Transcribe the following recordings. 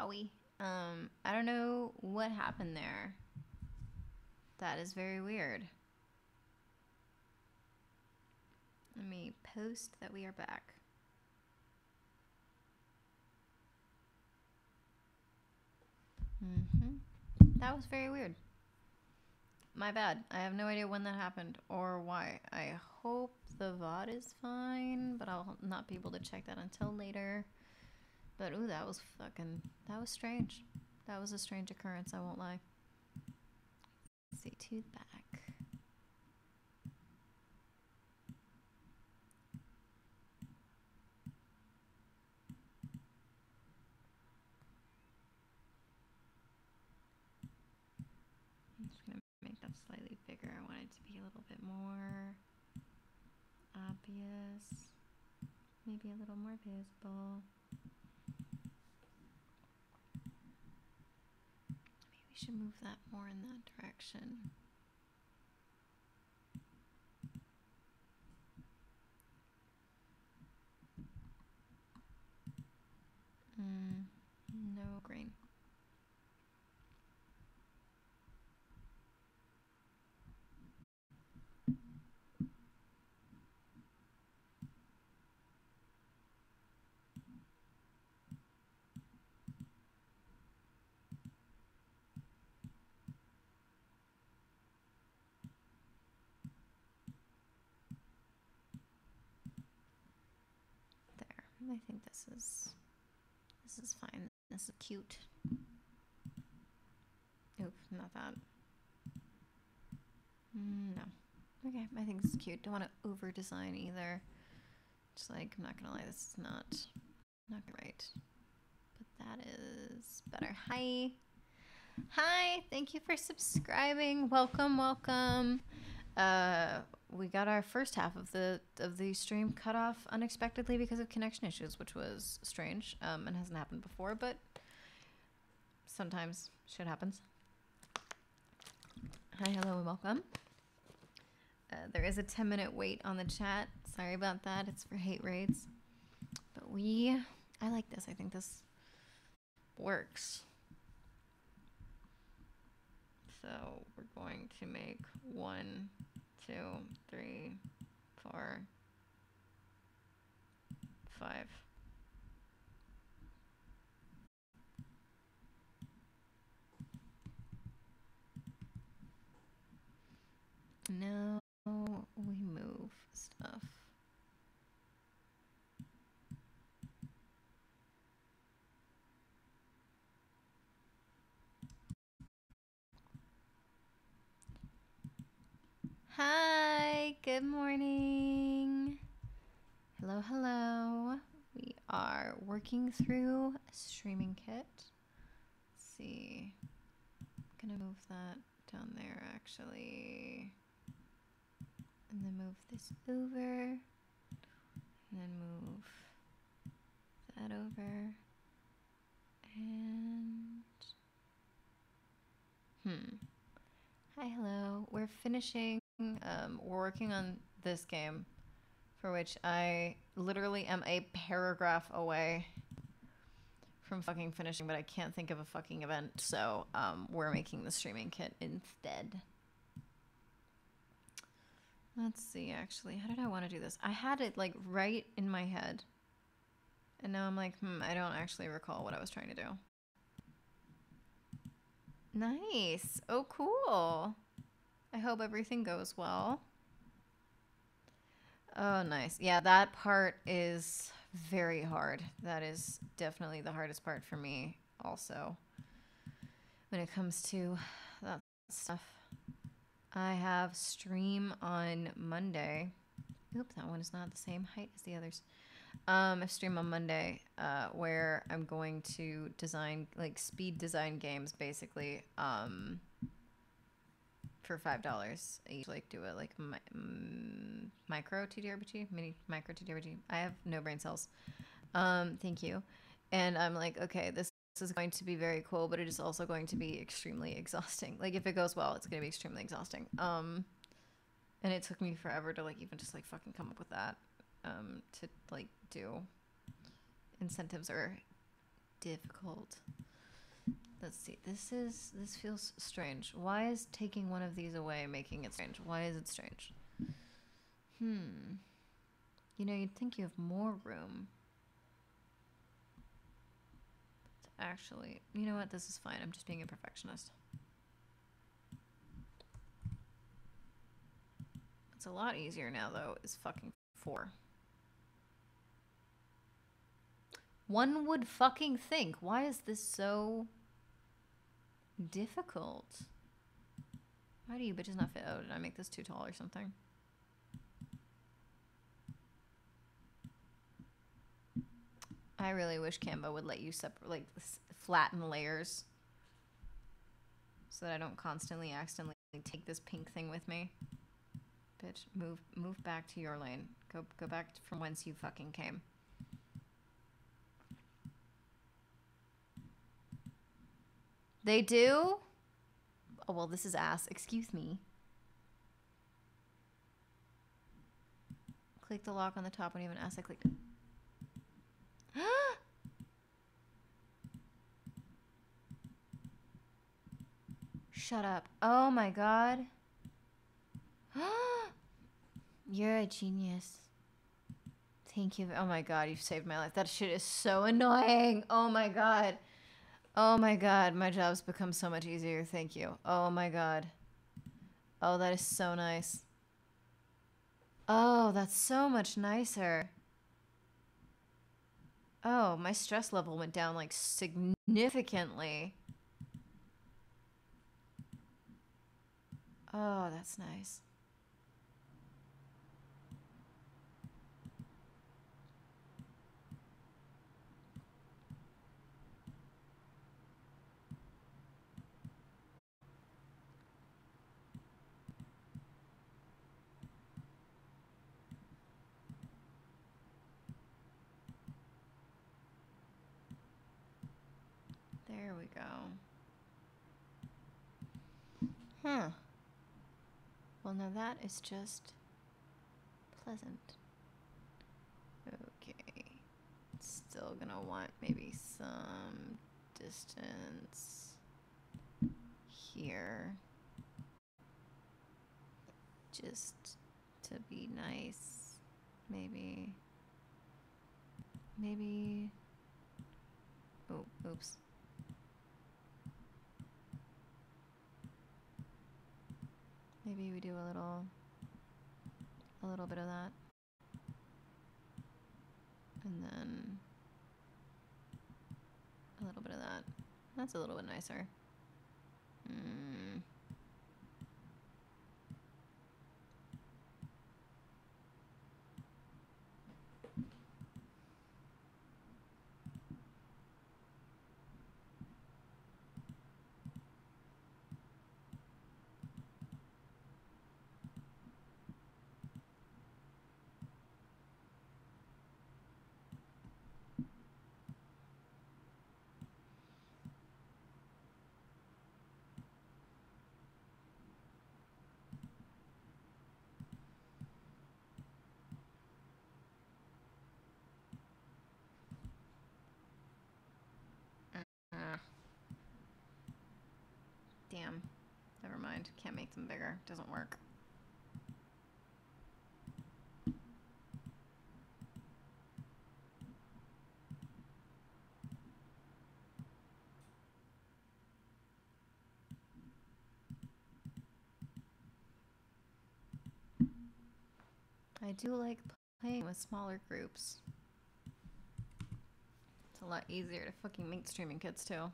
wowie. I don't know what happened there. That is very weird. Let me post that we are back. That was very weird. My bad. I have no idea when that happened or why. I hope the VOD is fine, but I'll not be able to check that until later. But ooh, that was strange. That was a strange occurrence, I won't lie. Let's see, tooth back. I'm just gonna make that slightly bigger. I want it to be a little bit more obvious. Maybe a little more visible. Maybe we should move that more in that direction. No green. I think this is fine. This is cute. Oop, not that. No. Okay, I think this is cute. Don't want to over design either. Just like, I'm not gonna lie, this is not right. But that is better. Hi. Hi, thank you for subscribing. Welcome, welcome. We got our first half of the stream cut off unexpectedly because of connection issues, which was strange and hasn't happened before, but sometimes shit happens. Hi, hello, and welcome. There is a 10-minute wait on the chat. Sorry about that. It's for hate raids. But I like this. I think this works. So we're going to make 1, 2, 3, 4, 5. Now we move stuff. Hi, good morning. Hello, hello. We are working through a streaming kit. Let's see. I'm gonna move that down there actually. And then move this over. And then move that over. And hi, hello. We're finishing. We're working on this game, for which I literally am a paragraph away from fucking finishing, but I can't think of a fucking event, so we're making the streaming kit instead. Let's see, actually, how did I want to do this? I had it like right in my head, and now I'm like, I don't actually recall what I was trying to do. Nice. Oh, cool. I hope everything goes well. Oh, nice. Yeah, that part is very hard. That is definitely the hardest part for me also when it comes to that stuff. I have stream on Monday. Oop, that one is not the same height as the others. I stream on Monday where I'm going to design, like, speed design games, basically, for $5. I usually do it like micro TTRPG, mini micro TTRPG. I have no brain cells. Thank you. And I'm like, okay, this is going to be very cool, but it is also going to be extremely exhausting. Like, if it goes well, it's going to be extremely exhausting. And it took me forever to like even just like fucking come up with that. To like do. Incentives are difficult. let's see. This feels strange. Why is taking one of these away making it strange? Why is it strange? You know, you'd think you have more room. To actually, you know what? This is fine. I'm just being a perfectionist. It's a lot easier now, though, is fucking 4. One would fucking think. Why is this so difficult? Why do you bitches not fit? Oh, did I make this too tall or something? I really wish Canva would let you separate, like, flatten layers so that I don't constantly accidentally take this pink thing with me. Bitch, move back to your lane. Go back from whence you fucking came. They do? Oh, well, this is ass. Excuse me. Click the lock on the top when you have an ass. I clicked. Shut up. Oh my god. You're a genius. Thank you. Oh my god, you've saved my life. That shit is so annoying. Oh my god. Oh my god, my job's become so much easier. Thank you. Oh my god. Oh, that is so nice. Oh, that's so much nicer. Oh, my stress level went down like significantly. Oh, that's nice. There we go. Huh. Well, now that is just pleasant. Okay. Still gonna want maybe some distance here. Just to be nice. Maybe. Oh, oops. Maybe we do a little bit of that. And then a little bit of that. That's a little bit nicer. Damn. Never mind. Can't make them bigger. Doesn't work. I do like playing with smaller groups. It's a lot easier to fucking make streaming kits too.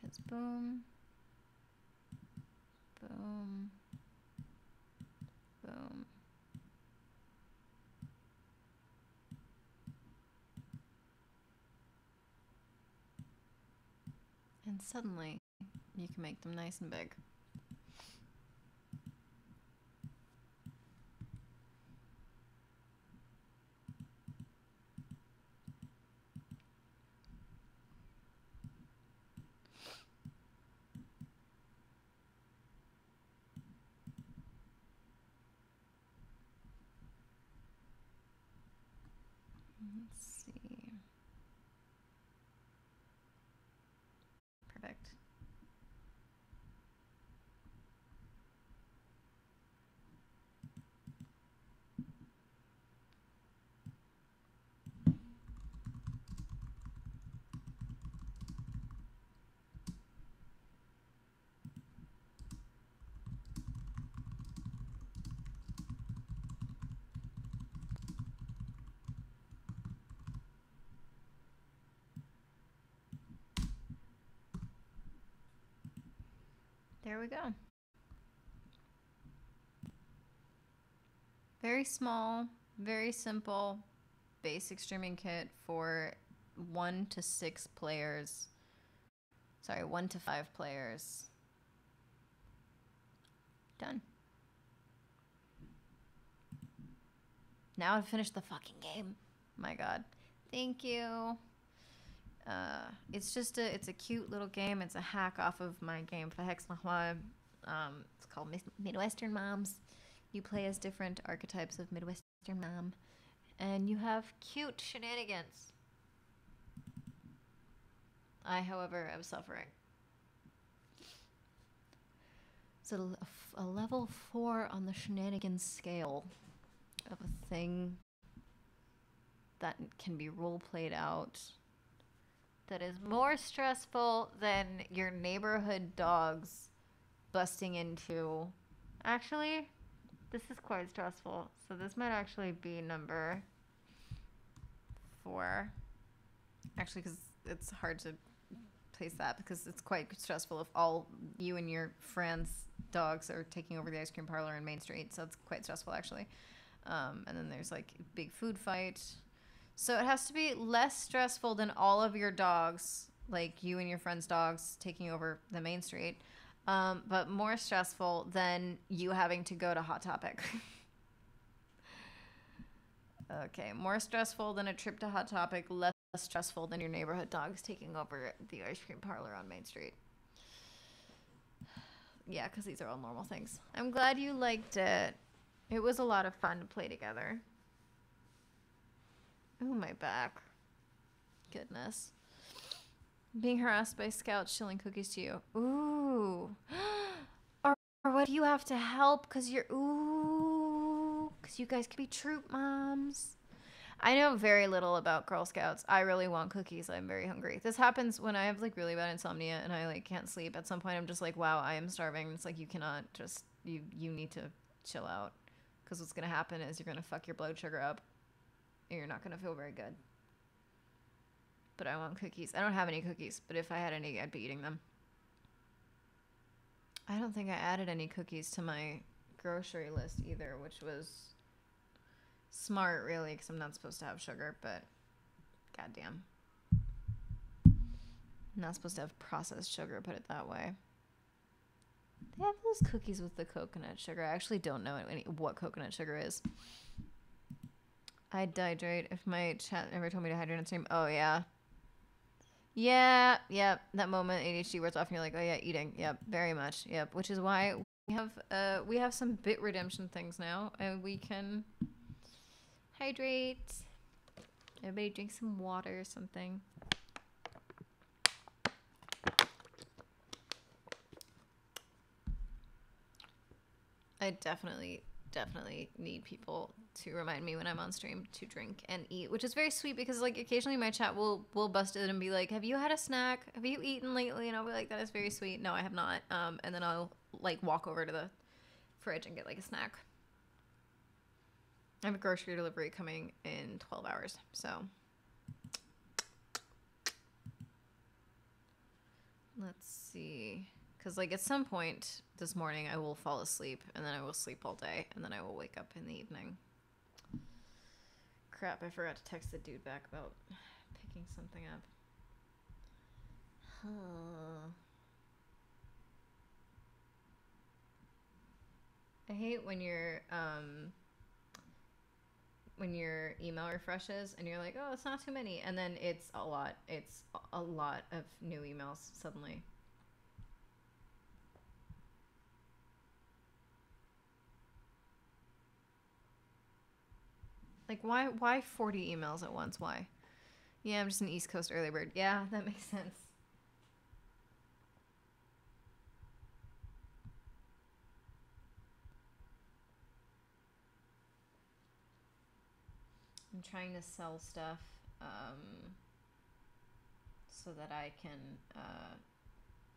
Because boom, boom, boom. And suddenly, you can make them nice and big. there we go. Very small, very simple, basic streaming kit for 1 to 6 players. Sorry, 1 to 5 players. Done. Now I've finished the fucking game. My god. Thank you. It's just it's a cute little game. It's a hack off of my game Verhexmachmal. It's called Midwestern Moms. You play as different archetypes of Midwestern mom, and you have cute shenanigans. I, however, am suffering. So a level 4 on the shenanigans scale of a thing that can be role played out that is more stressful than your neighborhood dogs busting into. Actually, this is quite stressful. So this might actually be number 4. Actually, because it's hard to place that because it's quite stressful if all you and your friends' dogs are taking over the ice cream parlor in Main Street. So it's quite stressful, actually. And then there's like a big food fight. So it has to be less stressful than all of your dogs, like you and your friends' dogs taking over the Main Street, but more stressful than you having to go to Hot Topic. Okay, more stressful than a trip to Hot Topic, less stressful than your neighborhood dogs taking over the ice cream parlor on Main Street. Yeah, because these are all normal things. I'm glad you liked it. It was a lot of fun to play together. Ooh, my back. Goodness. Being harassed by scouts shilling cookies to you. Ooh. or what if you have to help because you're... Ooh. Because you guys could be troop moms. I know very little about Girl Scouts. I really want cookies. I'm very hungry. This happens when I have like really bad insomnia and I like can't sleep. At some point I'm just like, wow, I am starving. It's like you cannot just... You need to chill out. Because what's going to happen is you're going to fuck your blood sugar up. And you're not going to feel very good. But I want cookies. I don't have any cookies, but if I had any, I'd be eating them. I don't think I added any cookies to my grocery list either, which was smart, really, because I'm not supposed to have sugar, but goddamn. I'm not supposed to have processed sugar, put it that way. They have those cookies with the coconut sugar. I actually don't know what coconut sugar is. I'd hydrate if my chat ever told me to hydrate on stream. Oh, yeah. Yeah, yep. That moment ADHD wears off and you're like, oh, yeah, eating. Yep, very much. Yep, which is why we have some bit redemption things now. And we can hydrate. Everybody drink some water or something. I definitely need people to remind me when I'm on stream to drink and eat, which is very sweet because like occasionally my chat will bust it and be like, have you had a snack? Have you eaten lately? And I'll be like, that is very sweet. No, I have not. And then I'll like walk over to the fridge and get like a snack. I have a grocery delivery coming in 12 hours. So let's see. Because, like, at some point this morning, I will fall asleep, and then I will sleep all day, and then I will wake up in the evening. Crap, I forgot to text the dude back about picking something up. I hate when your email refreshes, and you're like, oh, it's not too many, and then it's a lot. It's a lot of new emails suddenly. Like, why 40 emails at once? Why? Yeah, I'm just an East Coast early bird. Yeah, that makes sense. I'm trying to sell stuff so that I can,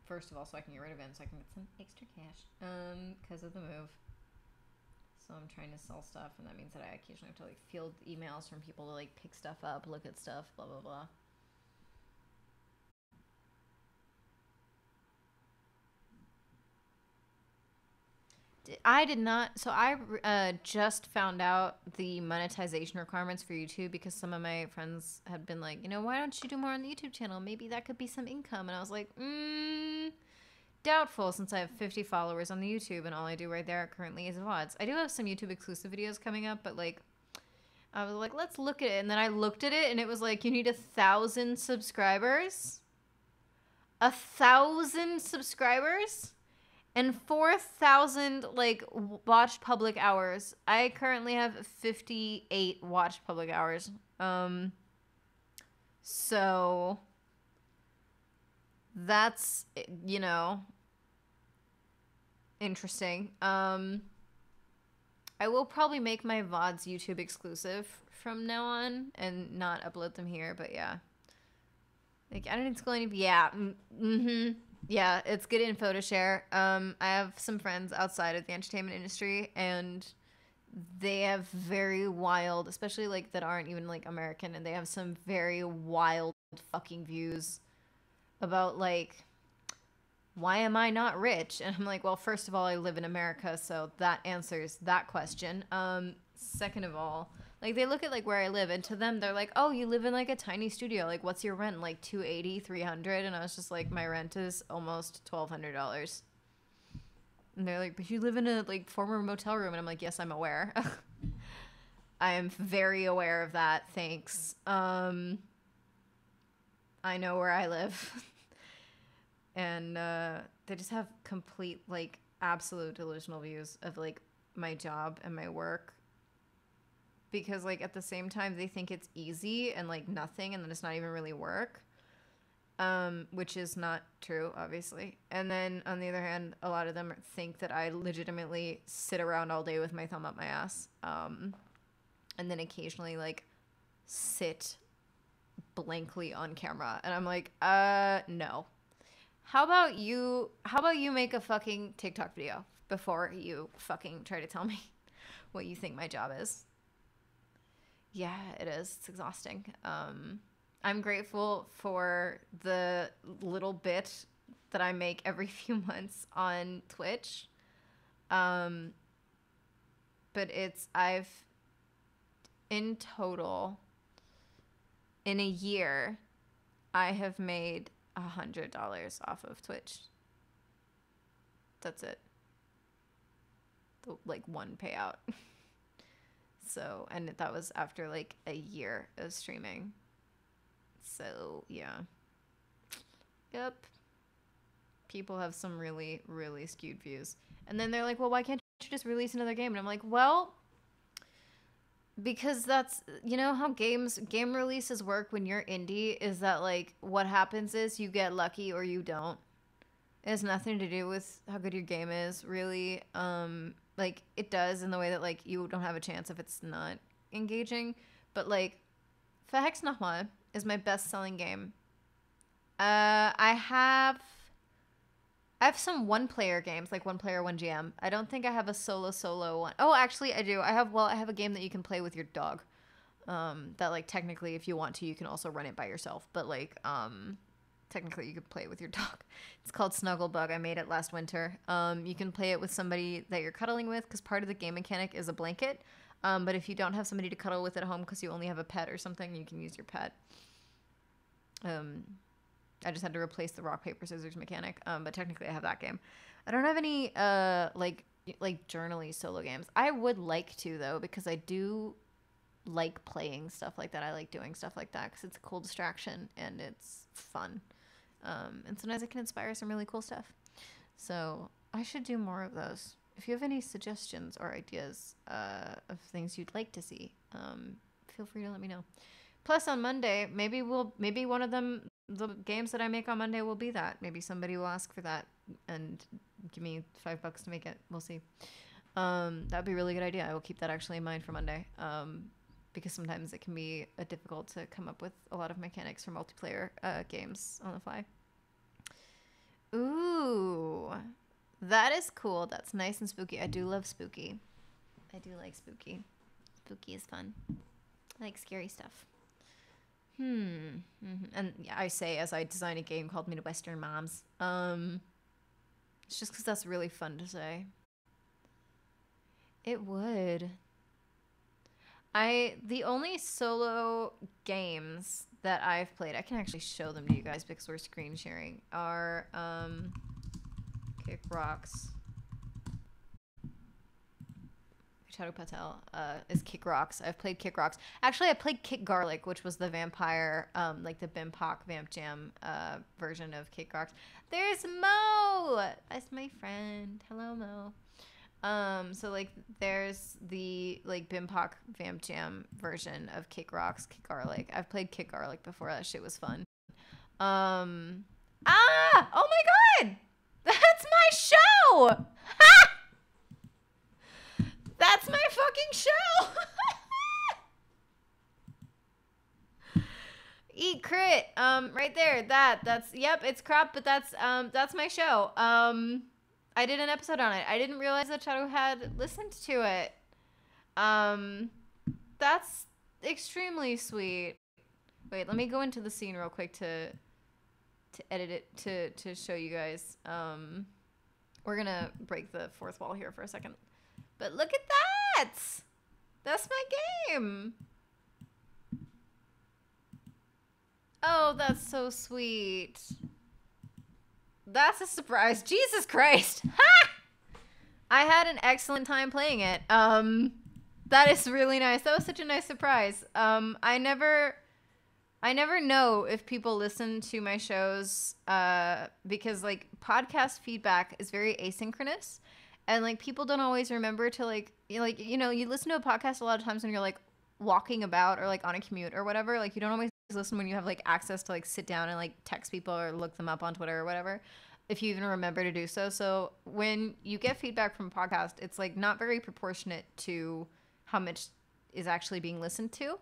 first of all, so I can get rid of it and so I can get some extra cash because of the move. So I'm trying to sell stuff, and that means that I occasionally have to like field emails from people to like pick stuff up, look at stuff, blah blah blah. I did not. So I just found out the monetization requirements for YouTube because some of my friends had been like, why don't you do more on the YouTube channel? Maybe that could be some income. And I was like, doubtful, since I have 50 followers on the YouTube and all I do right there currently is VODs. I do have some YouTube exclusive videos coming up, but like, I was like, let's look at it. And then I looked at it and it was like, you need 1,000 subscribers. 1,000 subscribers? And 4,000 like watched public hours. I currently have 58 watched public hours. So that's, interesting. I will probably make my VODs YouTube exclusive from now on and not upload them here, but yeah. Like, I didn't school any, yeah. Yeah, it's good info to share. I have some friends outside of the entertainment industry, and they have very wild, especially like that aren't even like American, and they have some very wild fucking views about like, why am I not rich? And I'm like, well, first of all, I live in America, so that answers that question. Second of all, like, they look at like where I live, and to them they're like, oh, you live in like a tiny studio, like what's your rent? Like $280, $300? And I was just like, my rent is almost $1,200. And they're like, but you live in a like former motel room. And I'm like, yes, I'm aware. I am very aware of that, thanks. I know where I live. And they just have complete like absolute delusional views of like my job and my work. Because, like, at the same time, they think it's easy and, like, nothing, and then it's not even really work, which is not true, obviously. And then, on the other hand, a lot of them think that I legitimately sit around all day with my thumb up my ass, and then occasionally, like, sit blankly on camera. And I'm like, no. How about you make a fucking TikTok video before you fucking try to tell me what you think my job is? Yeah, it is. It's exhausting. I'm grateful for the little bit that I make every few months on Twitch. But I've, in total, in a year, I have made $100 off of Twitch. That's it. Like, one payout. So, and that was after like a year of streaming. So, yeah. Yep. People have some really, really skewed views. And then they're like, well, why can't you just release another game? And I'm like, well, because that's, how game releases work when you're indie is that like what happens is you get lucky or you don't. It has nothing to do with how good your game is, really. Like, it does in the way that, like, you don't have a chance if it's not engaging. But, like, Fahex Nahwa is my best-selling game. I have some one-player games, like one-player, one GM. I don't think I have a solo one. Oh, actually, I do. I have a game that you can play with your dog. That, like, technically, if you want to, you can also run it by yourself. But, like, technically, you could play it with your dog. It's called Snugglebug. I made it last winter. You can play it with somebody that you're cuddling with because part of the game mechanic is a blanket. But if you don't have somebody to cuddle with at home because you only have a pet or something, you can use your pet. I just had to replace the rock, paper, scissors mechanic. But technically, I have that game. I don't have any like journaly solo games. I would like to, though, because I do like playing stuff like that. I like doing stuff like that because it's a cool distraction and it's fun. And sometimes it can inspire some really cool stuff. So I should do more of those. If you have any suggestions or ideas of things you'd like to see, feel free to let me know. Plus, on Monday, maybe one of them, the games that I make on Monday will be that. Maybe somebody will ask for that and give me $5 to make it. We'll see. That'd be a really good idea. I will keep that actually in mind for Monday. Because sometimes it can be difficult to come up with a lot of mechanics for multiplayer games on the fly. Ooh, that is cool. That's nice and spooky. I do love spooky. I do like spooky. Spooky is fun. I like scary stuff. And I say as I design a game called Midwestern Moms. It's just because that's really fun to say. It would. The only solo games that I've played, I can actually show them to you guys because we're screen sharing, are Kick Rocks. Shadow Patel is Kick Rocks. I've played Kick Rocks. Actually, I played Kick Garlic, which was the vampire, like the Bimpock Vamp Jam version of Kick Rocks. There's Mo! That's my friend. Hello, Mo. So like there's the like Bimpock Vamp Jam version of Kick Rocks, Kick Garlic. I've played Kick Garlic before. That shit was fun. Oh my god! That's my show! Ha! That's my fucking show! Eat crit. Right there. That's yep, it's crap, but that's my show. I did an episode on it. I didn't realize that Shadow had listened to it. That's extremely sweet. Wait, let me go into the scene real quick to edit it to show you guys. We're gonna break the fourth wall here for a second. But look at that! That's my game. Oh, that's so sweet. That's a surprise. Jesus Christ. Ha! I had an excellent time playing it. That is really nice. That was such a nice surprise. I never know if people listen to my shows because like podcast feedback is very asynchronous. And like people don't always remember to like you listen to a podcast a lot of times when you're like walking about or like on a commute or whatever. Like you don't always listen when you have like access to like sit down and like text people or look them up on Twitter or whatever, if you even remember to do so. So when you get feedback from a podcast, it's like not very proportionate to how much is actually being listened to.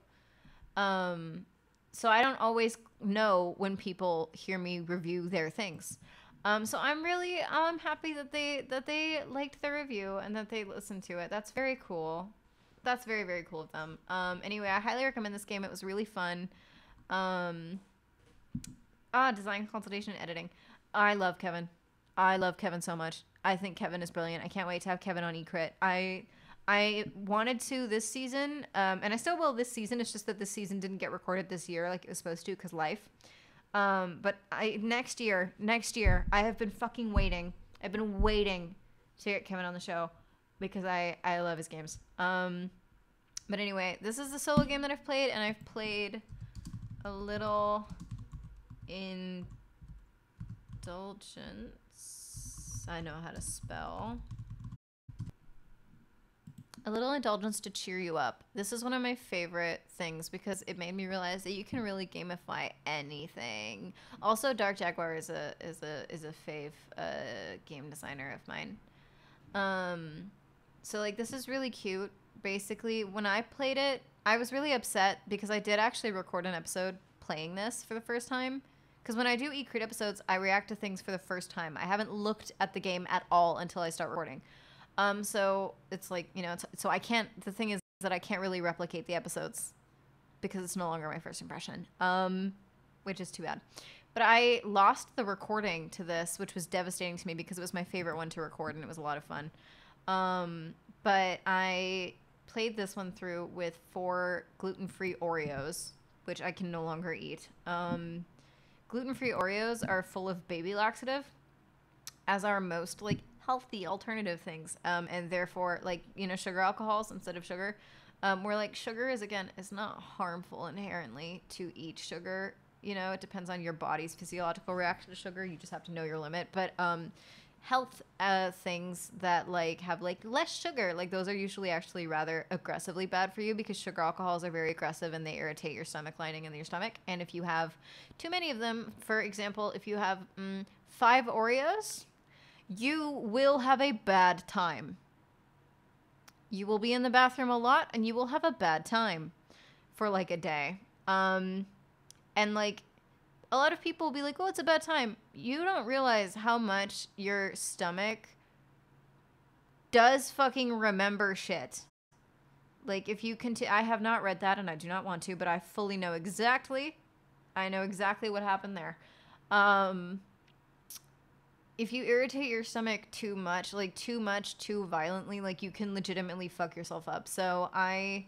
So I don't always know when people hear me review their things. So I'm happy that they liked the review and that they listened to it. That's very cool. That's very, very cool of them. Anyway, I highly recommend this game. It was really fun. Design, consultation, and editing. I love Kevin. I love Kevin so much. I think Kevin is brilliant. I can't wait to have Kevin on eCrit. I wanted to this season, and I still will this season. It's just that this season didn't get recorded this year like it was supposed to because life. But next year, I have been fucking waiting. I've been waiting to get Kevin on the show because I love his games. But anyway, this is the solo game that I've played, and I've played a little Indulgence. I know how to spell. A little Indulgence to cheer you up. This is one of my favorite things because it made me realize that you can really gamify anything. Also, Dark Jaguar is a fave game designer of mine. So like this is really cute. Basically, when I played it, I was really upset because I did actually record an episode playing this for the first time. Because when I do eCrit episodes, I react to things for the first time. I haven't looked at the game at all until I start recording. So it's like, so I can't, the thing is that I can't really replicate the episodes because it's no longer my first impression, which is too bad. But I lost the recording to this, which was devastating to me because it was my favorite one to record and it was a lot of fun. But I played this one through with 4 gluten-free Oreos, which I can no longer eat. Gluten-free Oreos are full of baby laxative, as are most like healthy alternative things, and therefore like sugar alcohols instead of sugar, where like sugar is not harmful inherently to eat sugar. It depends on your body's physiological reaction to sugar. You just have to know your limit. But health things that like have like less sugar, like those are usually actually rather aggressively bad for you because sugar alcohols are very aggressive and they irritate your stomach lining in your stomach. And if you have too many of them, for example, if you have 5 Oreos, you will have a bad time. You will be in the bathroom a lot and you will have a bad time for like a day. And like a lot of people will be like, oh, it's a bad time. You don't realize how much your stomach does fucking remember shit. Like if you I have not read that and I do not want to, but I fully know exactly. I know exactly what happened there. if you irritate your stomach too much, like too much, too violently, like you can legitimately fuck yourself up. So I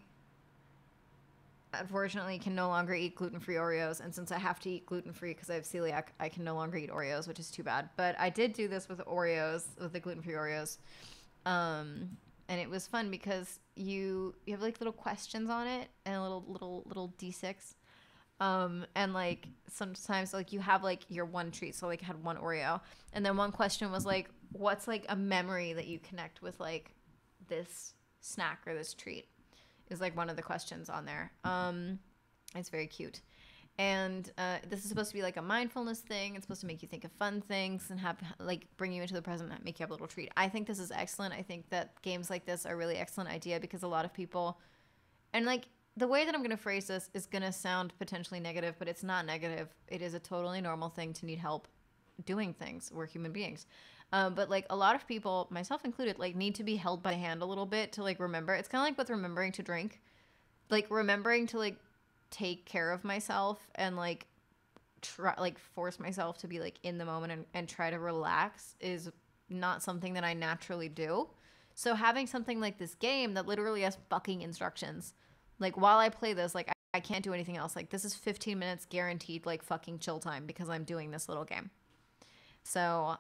unfortunately can no longer eat gluten-free Oreos, and since I have to eat gluten-free because I have celiac, I can no longer eat Oreos, which is too bad. But I did do this with Oreos, with the gluten-free Oreos, and it was fun because you have like little questions on it and a little D6, and like sometimes like you have like your one treat, so like I had one Oreo, and then one question was like, what's like a memory that you connect with like this snack or this treat? Is like one of the questions on there. It's very cute. And this is supposed to be like a mindfulness thing. It's supposed to make you think of fun things and have like bring you into the present and make you have a little treat. I think this is excellent. I think that games like this are a really excellent idea because a lot of people, and like the way that I'm going to phrase this is going to sound potentially negative, but it's not negative. It is a totally normal thing to need help doing things. We're human beings. But like a lot of people, myself included, like need to be held by the hand a little bit to like remember. It's kind of like with remembering to drink, like remembering to like take care of myself and like try like force myself to be like in the moment and try to relax is not something that I naturally do. So having something like this game that literally has fucking instructions, like while I play this, like I can't do anything else. Like this is 15 minutes guaranteed like fucking chill time because I'm doing this little game. So,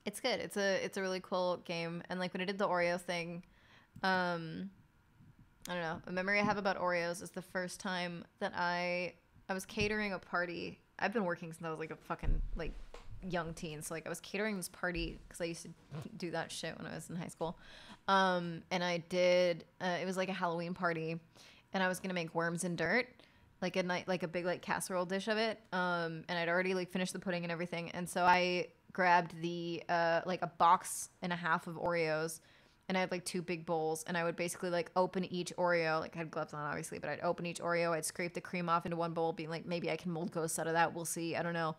it's good. It's a really cool game. And like when I did the Oreo thing, I don't know. A memory I have about Oreos is the first time that I was catering a party. I've been working since I was like a fucking like young teen. So like I was catering this party because I used to do that shit when I was in high school. And I did. It was like a Halloween party, and I was gonna make worms and dirt. Like a night, like a big like casserole dish of it. And I'd already like finished the pudding and everything. And so I grabbed the like a box and a half of Oreos, and I had like two big bowls, and I would basically like open each Oreo. Like I had gloves on obviously, but I'd open each Oreo. I'd scrape the cream off into one bowl, being like, maybe I can mold ghosts out of that. We'll see. I don't know.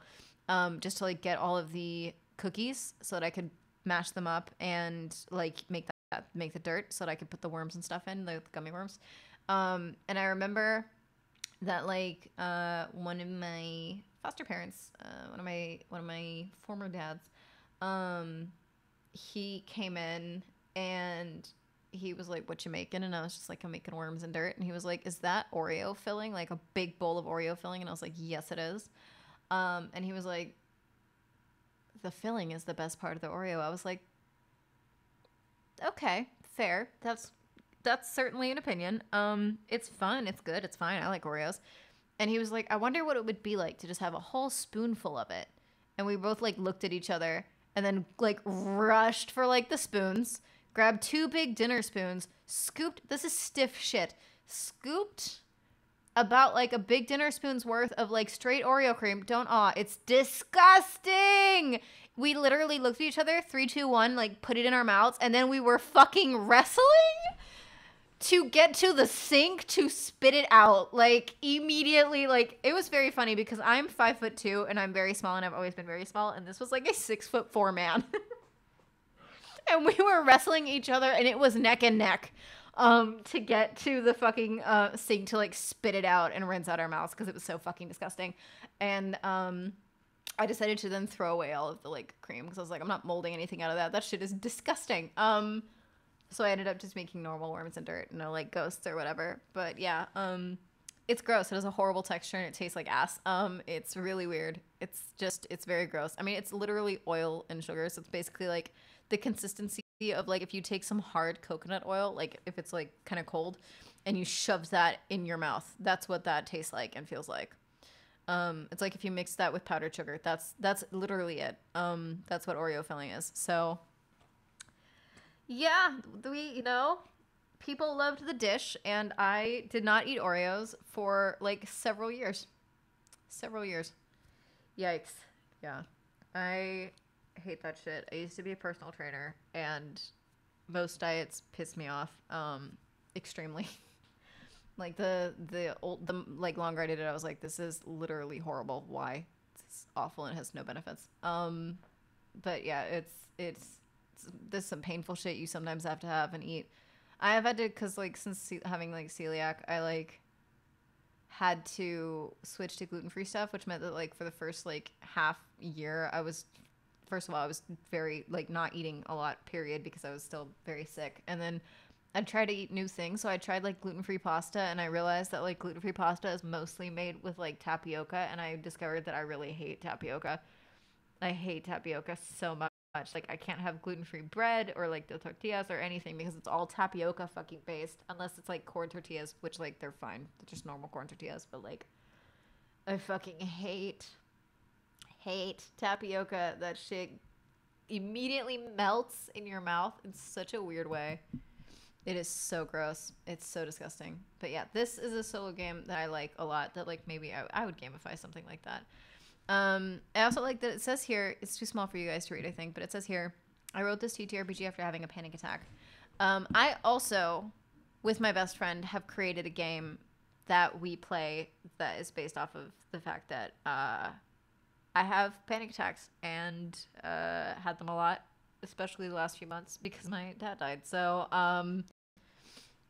Just to like get all of the cookies so that I could mash them up and like make the dirt so that I could put the worms and stuff in, the gummy worms. And I remember that like one of my foster parents, one of my former dads, he came in and he was like, "What you making?" And I was just like, "I'm making worms and dirt." And he was like, "Is that Oreo filling? Like a big bowl of Oreo filling?" And I was like, "Yes, it is." And he was like, "The filling is the best part of the Oreo." I was like, "Okay, fair. That's certainly an opinion. It's fun. It's good. It's fine. I like Oreos." And he was like, "I wonder what it would be like to just have a whole spoonful of it." And we both like looked at each other and then like rushed for like the spoons, grabbed two big dinner spoons, scooped, this is stiff shit, scooped about like a big dinner spoon's worth of like straight Oreo cream. Don't it's disgusting. We literally looked at each other, 3, 2, 1, like put it in our mouths, and then we were fucking wrestling to get to the sink to spit it out, like immediately. Like it was very funny because I'm 5'2" and I'm very small, and I've always been very small, and this was like a 6'4" man. And we were wrestling each other, and it was neck and neck to get to the fucking sink to like spit it out and rinse out our mouths because it was so fucking disgusting. And I decided to then throw away all of the like cream because I was like, I'm not molding anything out of that. That shit is disgusting. So I ended up just making normal worms and dirt, no like ghosts or whatever. But yeah, it's gross. It has a horrible texture and it tastes like ass. It's really weird. It's very gross. I mean, it's literally oil and sugar. So it's basically like the consistency of like if you take some hard coconut oil, like if it's like kind of cold, and you shove that in your mouth. That's what that tastes like and feels like. It's like if you mix that with powdered sugar. That's literally it. That's what Oreo filling is. So yeah, people loved the dish, and I did not eat Oreos for like several years. Several years. Yikes. Yeah. I hate that shit. I used to be a personal trainer, and most diets piss me off extremely. Like the like longer I did it, I was like, this is literally horrible. Why? It's awful and it has no benefits. But yeah, it's there's some painful shit you sometimes have to have and eat. I have had to, because like since having like celiac, I like had to switch to gluten-free stuff, which meant that like for the first like half year I was first of all, I was very, like, not eating a lot, period, because I was still very sick. And then I'd try to eat new things. So I tried, like, gluten-free pasta, and I realized that, like, gluten-free pasta is mostly made with, like, tapioca, and I discovered that I really hate tapioca. I hate tapioca so much. Like, I can't have gluten-free bread or, like, the tortillas or anything because it's all tapioca fucking based, unless it's, like, corn tortillas, which, like, they're fine. They're just normal corn tortillas, but, like, I fucking hate tapioca. That shit immediately melts in your mouth in such a weird way. It is so gross. It's so disgusting. But yeah, this is a solo game that I like a lot, that, like, maybe I would gamify something like that. I also like that it says here, it's too small for you guys to read, I think, but it says here, I wrote this TTRPG after having a panic attack. I also, with my best friend, have created a game that we play that is based off of the fact that I have panic attacks and had them a lot, especially the last few months because my dad died. So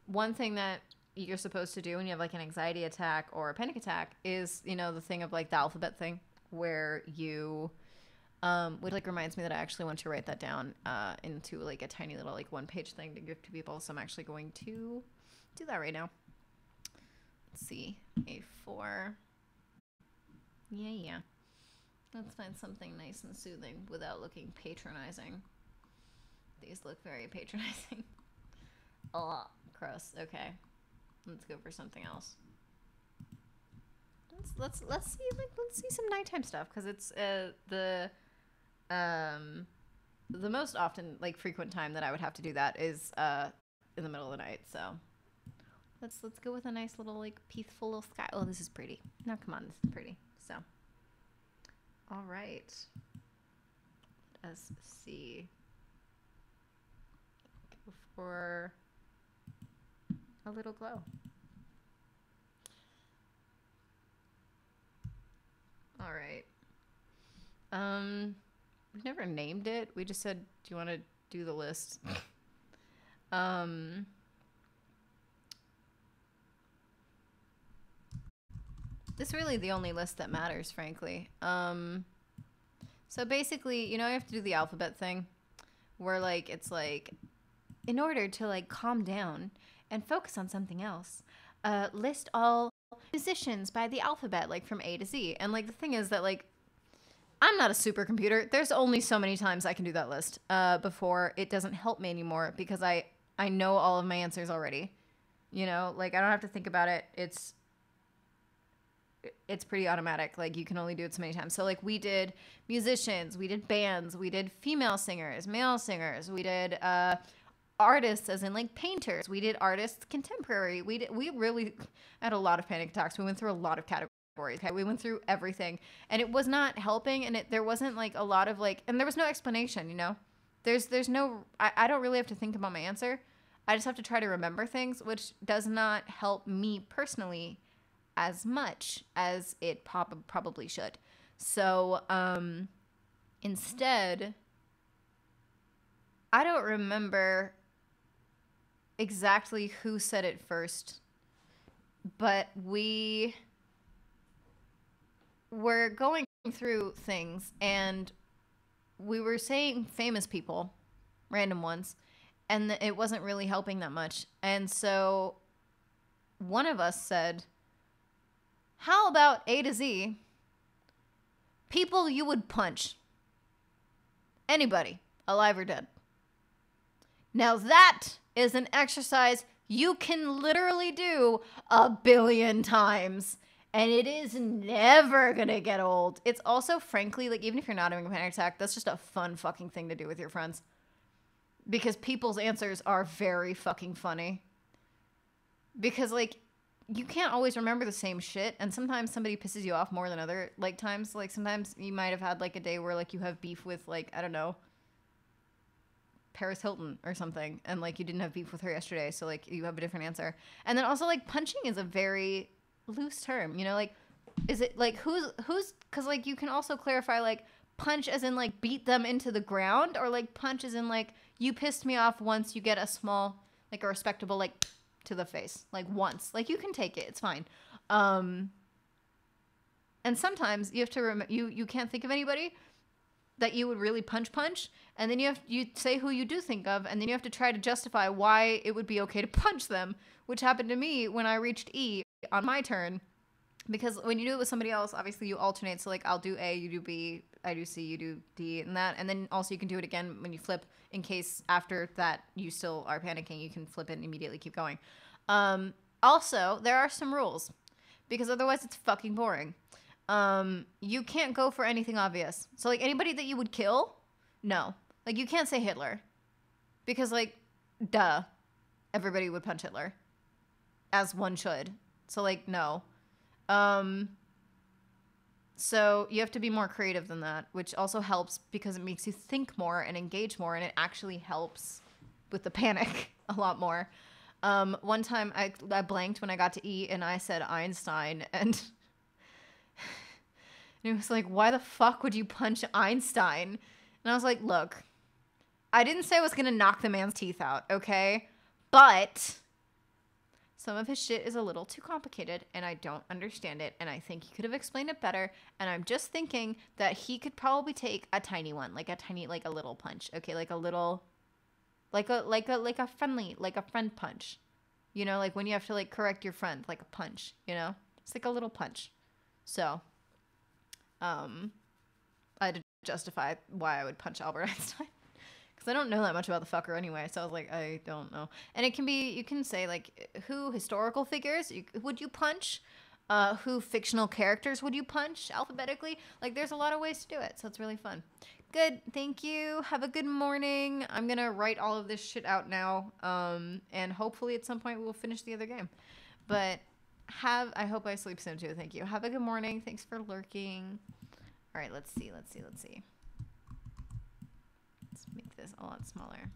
one thing that you're supposed to do when you have, like, an anxiety attack or a panic attack is, you know, the thing of, like, the alphabet thing, where you which, like, reminds me that I actually want to write that down into, like, a tiny little, like, 1-page thing to give to people. So I'm actually going to do that right now. Let's see. A4. Yeah. Let's find something nice and soothing without looking patronizing. These look very patronizing. Oh, gross. Okay. Let's go for something else. Let's see some nighttime stuff, because it's the most often, like, frequent time that I would have to do that is in the middle of the night. So let's go with a nice little, like, peaceful little sky. Oh, this is pretty. No, come on, this is pretty. So, all right. Let us see. Go for a little glow. All right. We've never named it. We just said, do you want to do the list? This is really the only list that matters, frankly. So basically, you know, I have to do the alphabet thing where, like, it's like, in order to, like, calm down and focus on something else, list all musicians by the alphabet, like, from A to Z. And, like, the thing is that, like, I'm not a supercomputer. There's only so many times I can do that list before it doesn't help me anymore, because I know all of my answers already. You know, like, I don't have to think about it. It's pretty automatic. Like, you can only do it so many times. So, like, we did musicians, we did bands, we did female singers, male singers, we did artists, as in, like, painters, we did artists contemporary, we really had a lot of panic attacks. We went through a lot of categories. Okay, we went through everything, and it was not helping, and there wasn't, like, a lot of, like, and there was no explanation, you know. There's no, I don't really have to think about my answer. I just have to try to remember things, which does not help me personally as much as it probably should. So instead, I don't remember exactly who said it first, but we were going through things, and we were saying famous people, random ones, and it wasn't really helping that much. And so one of us said, how about A to Z, people you would punch? Anybody, alive or dead. Now that is an exercise you can literally do 1 billion times, and it is never gonna get old. It's also, frankly, like, even if you're not having a panic attack, that's just a fun fucking thing to do with your friends. Because people's answers are very fucking funny. Because, like, you can't always remember the same shit, and sometimes somebody pisses you off more than other, like, times. Like, sometimes you might have had, like, a day where, like, you have beef with, like, I don't know, Paris Hilton or something, and, like, you didn't have beef with her yesterday, so, like, you have a different answer. And then also, like, punching is a very loose term, you know, like, is it, like, who's, because, like, you can also clarify, like, punch as in, like, beat them into the ground, or, like, punch as in, like, you pissed me off once, you get a small, like, a respectable, like, to the face, like, once, like, you can take it, it's fine. And sometimes you have to you can't think of anybody, that you would really punch, and then you say who you do think of, and then you have to try to justify why it would be okay to punch them, which happened to me when I reached E on my turn. Because when you do it with somebody else, obviously you alternate. So, like, I'll do A, you do B, I do C, you do D, and that. And then also you can do it again when you flip, in case after that you still are panicking, you can flip it and immediately keep going. Also, there are some rules, because otherwise it's fucking boring. You can't go for anything obvious. So, like, anybody that you would kill, no. Like, you can't say Hitler. Because, like, duh. Everybody would punch Hitler. As one should. So, like, no. So you have to be more creative than that, which also helps because it makes you think more and engage more, and it actually helps with the panic a lot more. One time I blanked when I got to E and I said Einstein, and it was like, why the fuck would you punch Einstein? And I was like, look, I didn't say I was going to knock the man's teeth out, okay? But some of his shit is a little too complicated, and I don't understand it, and I think he could have explained it better, and I'm just thinking that he could probably take a tiny one, like a little punch, okay? Like a little, like a friend punch. You know, like when you have to, like, correct your friend, like a punch, you know? It's like a little punch. So, I had to justify why I would punch Albert Einstein. I don't know that much about the fucker anyway, so I was like, I don't know. And it can be, you can say, like, who historical figures would you punch? Who fictional characters would you punch alphabetically? Like, there's a lot of ways to do it, so it's really fun. Good, thank you. Have a good morning. I'm gonna write all of this shit out now, and hopefully at some point we'll finish the other game. But I hope I sleep soon too, thank you. Have a good morning. Thanks for lurking. All right, let's see. Let's make this a lot smaller.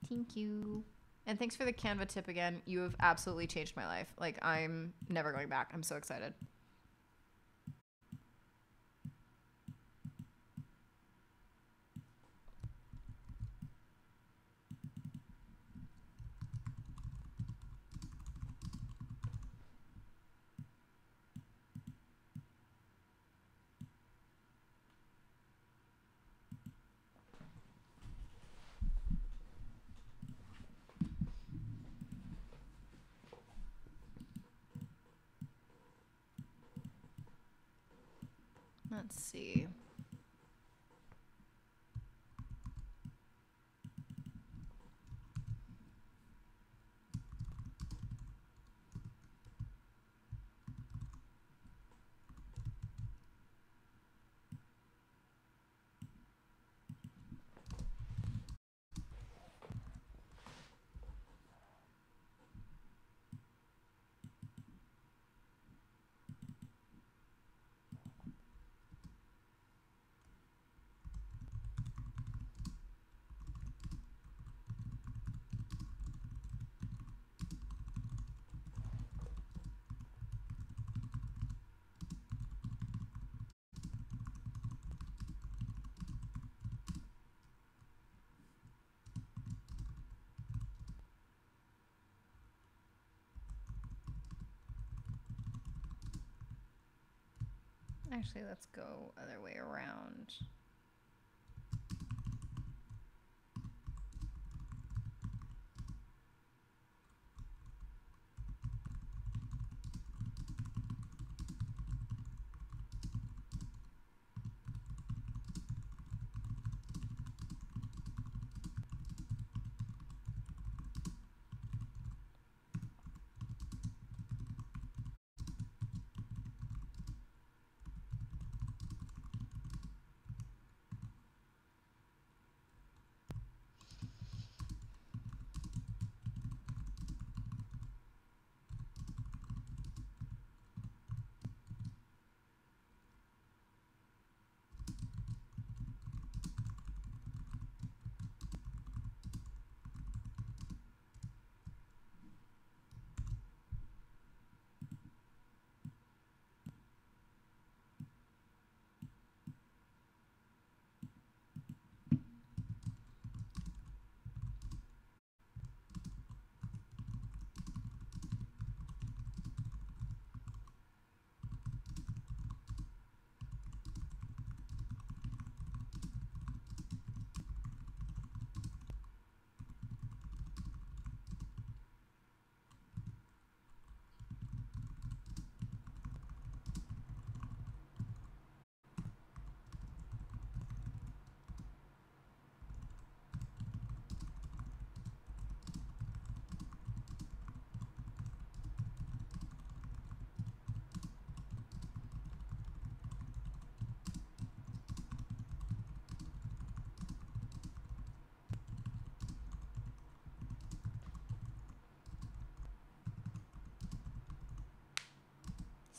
Thank you. And thanks for the Canva tip again. You have absolutely changed my life. Like, I'm never going back. I'm so excited. Let's see. Actually, let's go other way around.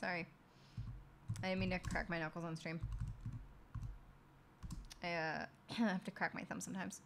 Sorry. I didn't mean to crack my knuckles on stream. I have to crack my thumb sometimes.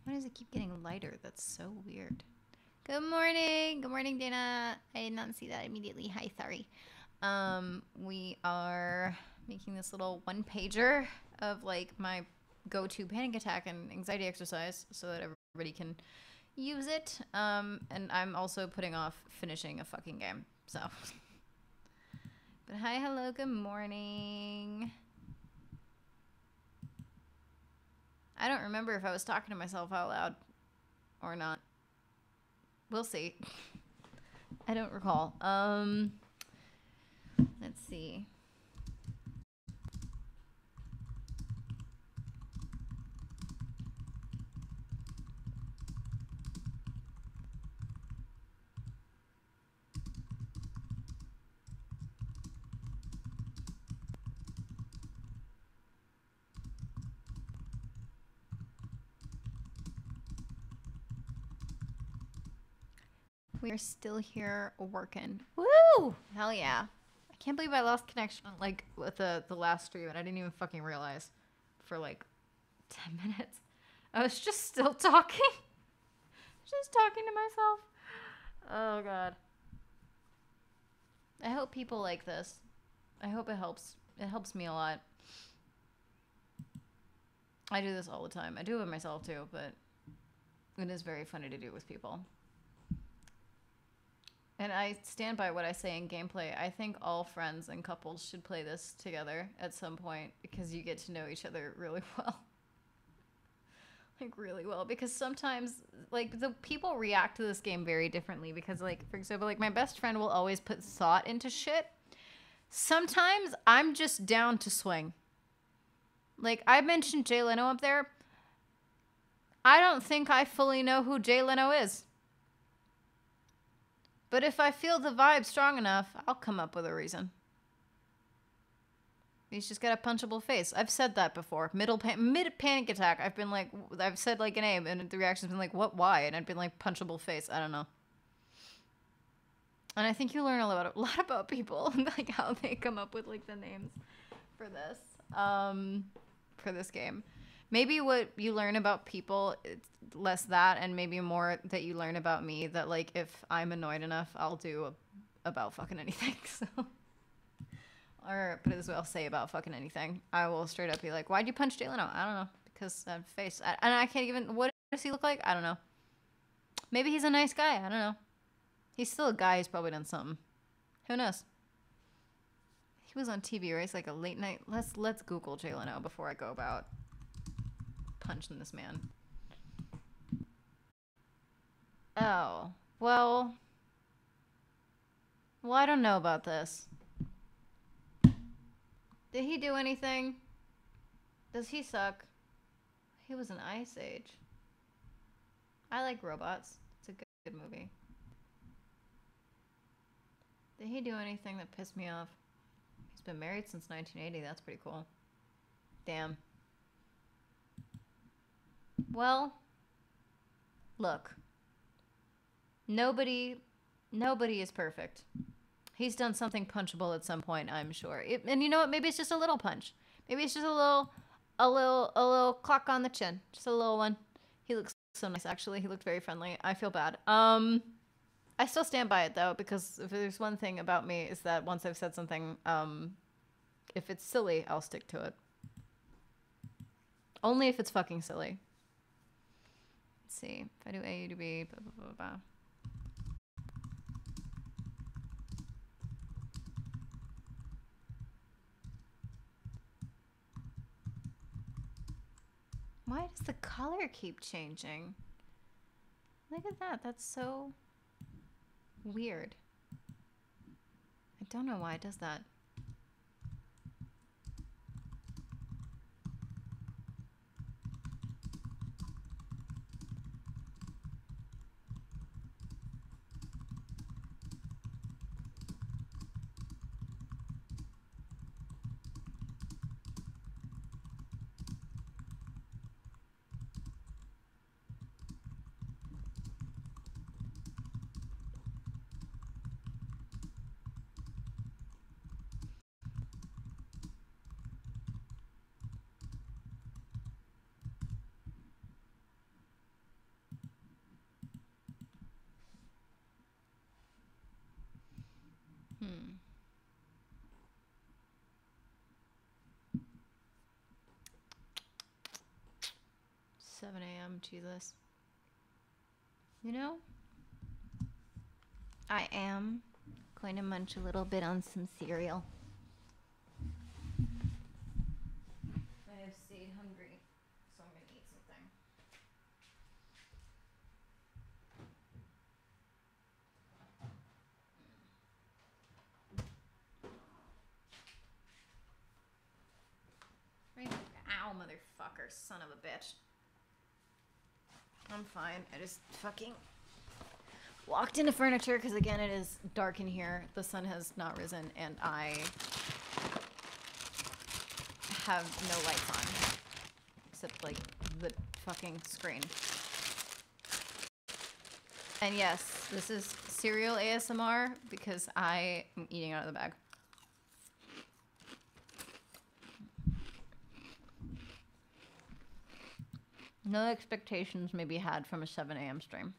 Why does it keep getting lighter? That's so weird. Good morning. Good morning, Dana. I did not see that immediately. Hi, sorry. We are making this little one pager of like my go-to panic attack and anxiety exercise so that everybody can use it. And I'm also putting off finishing a fucking game. So, but hi, hello, good morning. I don't remember if I was talking to myself out loud or not. We'll see. I don't recall. Let's see. We are still here working. Woo! Hell yeah. I can't believe I lost connection like with the last stream and I didn't even fucking realize for like 10 minutes. I was just still talking. Just talking to myself. Oh god. I hope people like this. I hope it helps. It helps me a lot. I do this all the time. I do it myself too, but it is very funny to do with people. And I stand by what I say in gameplay. I think all friends and couples should play this together at some point because you get to know each other really well. Like, really well. Because sometimes, like, the people react to this game very differently. Because, like, for example, like, my best friend will always put thought into shit. Sometimes I'm just down to swing. Like, I mentioned Jay Leno up there. I don't think I fully know who Jay Leno is. But if I feel the vibe strong enough, I'll come up with a reason. He's just got a punchable face. I've said that before. Mid panic attack. I've said like a name, and the reaction's been like, "What? Why?" And I've been like, "Punchable face." I don't know. And I think you learn a lot about people, like how they come up with like the names for this game. Maybe what you learn about people, it's less that, and maybe more that you learn about me. That like if I'm annoyed enough, I'll do about fucking anything. So. Or put it this way, I'll say about fucking anything. I will straight up be like, why'd you punch Jay Leno? I don't know. Because that face. And I can't even... What does he look like? I don't know. Maybe he's a nice guy. I don't know. He's still a guy. He's probably done something. Who knows? He was on TV, right? It's like a late night... Let's Google Jay Leno before I go about punching this man. Oh. Well, I don't know about this. Did he do anything? Does he suck? He was an Ice Age. I like robots. It's a good movie. Did he do anything that pissed me off? He's been married since 1980. That's pretty cool. Damn. Well, look. Nobody is perfect. He's done something punchable at some point, I'm sure. And you know what? Maybe it's just a little punch. Maybe it's just a little clock on the chin. Just a little one. He looks so nice, actually. He looked very friendly. I feel bad. I still stand by it, though, because if there's one thing about me is that once I've said something, if it's silly, I'll stick to it. Only if it's fucking silly. Let's see. If I do A to B, blah, blah, blah, blah. Why does the color keep changing? Look at that. That's so weird. I don't know why it does that. 7 a.m. Jesus. You know, I am going to munch a little bit on some cereal. I have stayed hungry, so I'm going to eat something. Ow, motherfucker, son of a bitch. I'm fine. I just fucking walked into furniture because, again, it is dark in here. The sun has not risen, and I have no lights on. Except, like, the fucking screen. And yes, this is cereal ASMR because I am eating out of the bag. No expectations may be had from a 7 a.m. stream.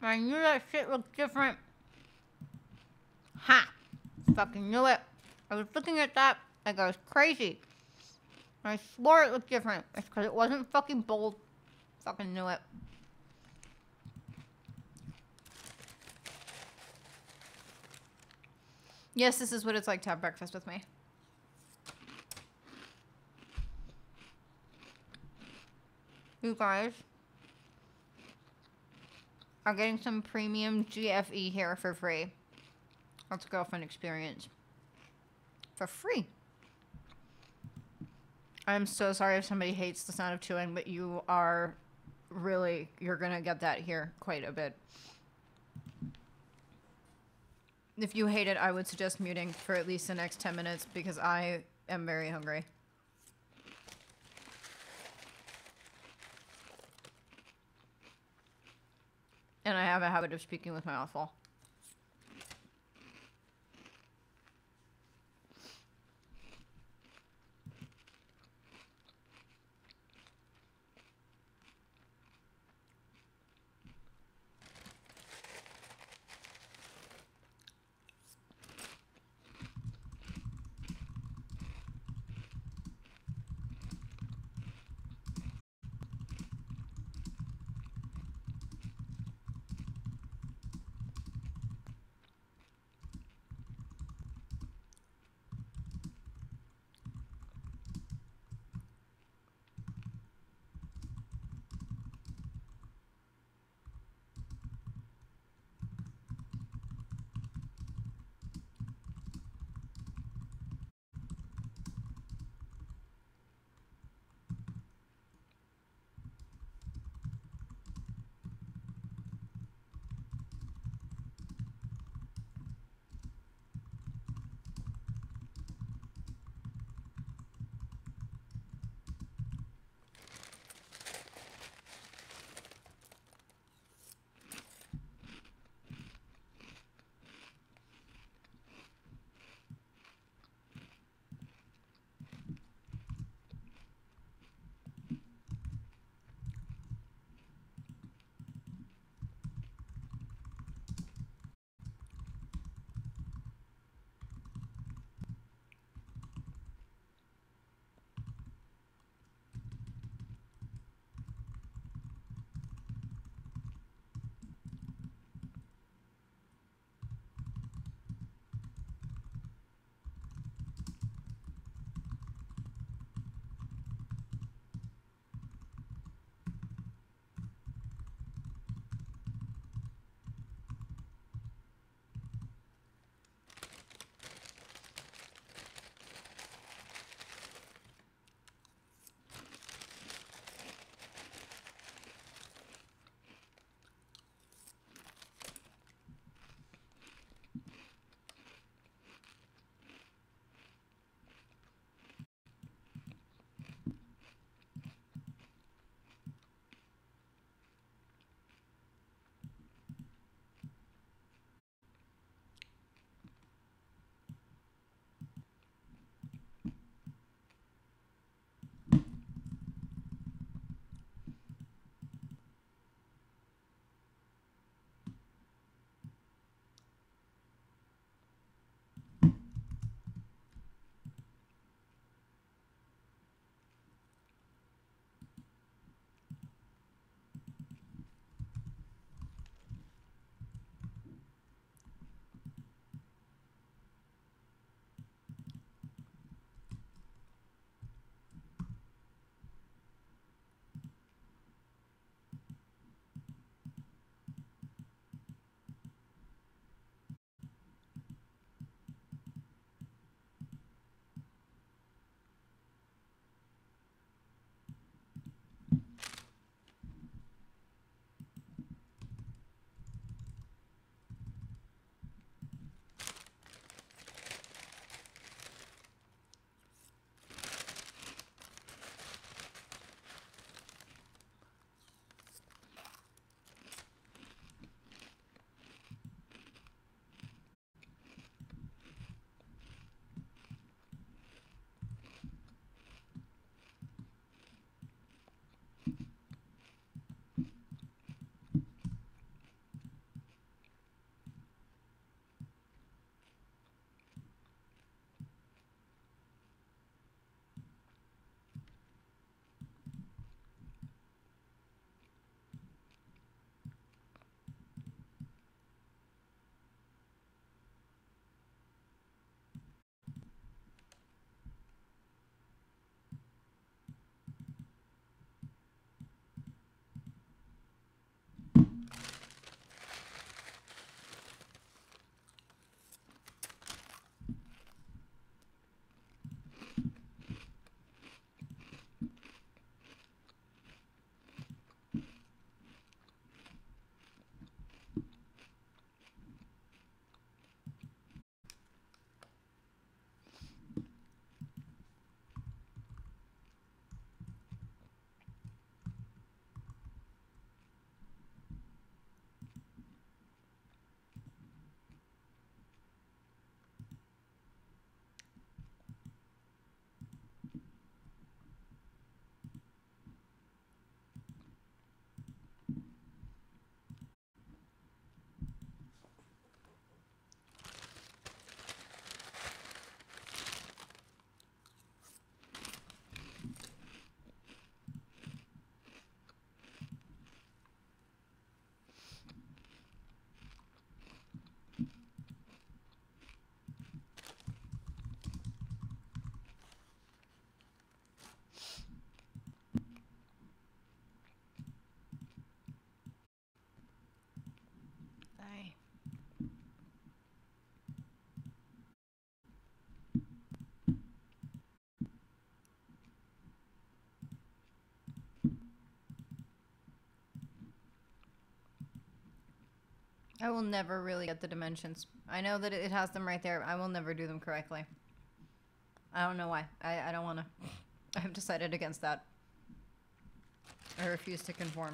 I knew that shit looked different. Ha! Fucking knew it. I was looking at that like I was crazy. I swore it looked different. It's because it wasn't fucking bold. Fucking knew it. Yes, this is what it's like to have breakfast with me. You guys are getting some premium GFE here for free. That's a girlfriend experience. For free. I'm so sorry if somebody hates the sound of chewing, but you are really, you're gonna get that here quite a bit. If you hate it, I would suggest muting for at least the next 10 minutes because I am very hungry. And I have a habit of speaking with my mouth full. I will never really get the dimensions. I know that it has them right there. I will never do them correctly. I don't know why. I don't want to. I have decided against that. I refuse to conform.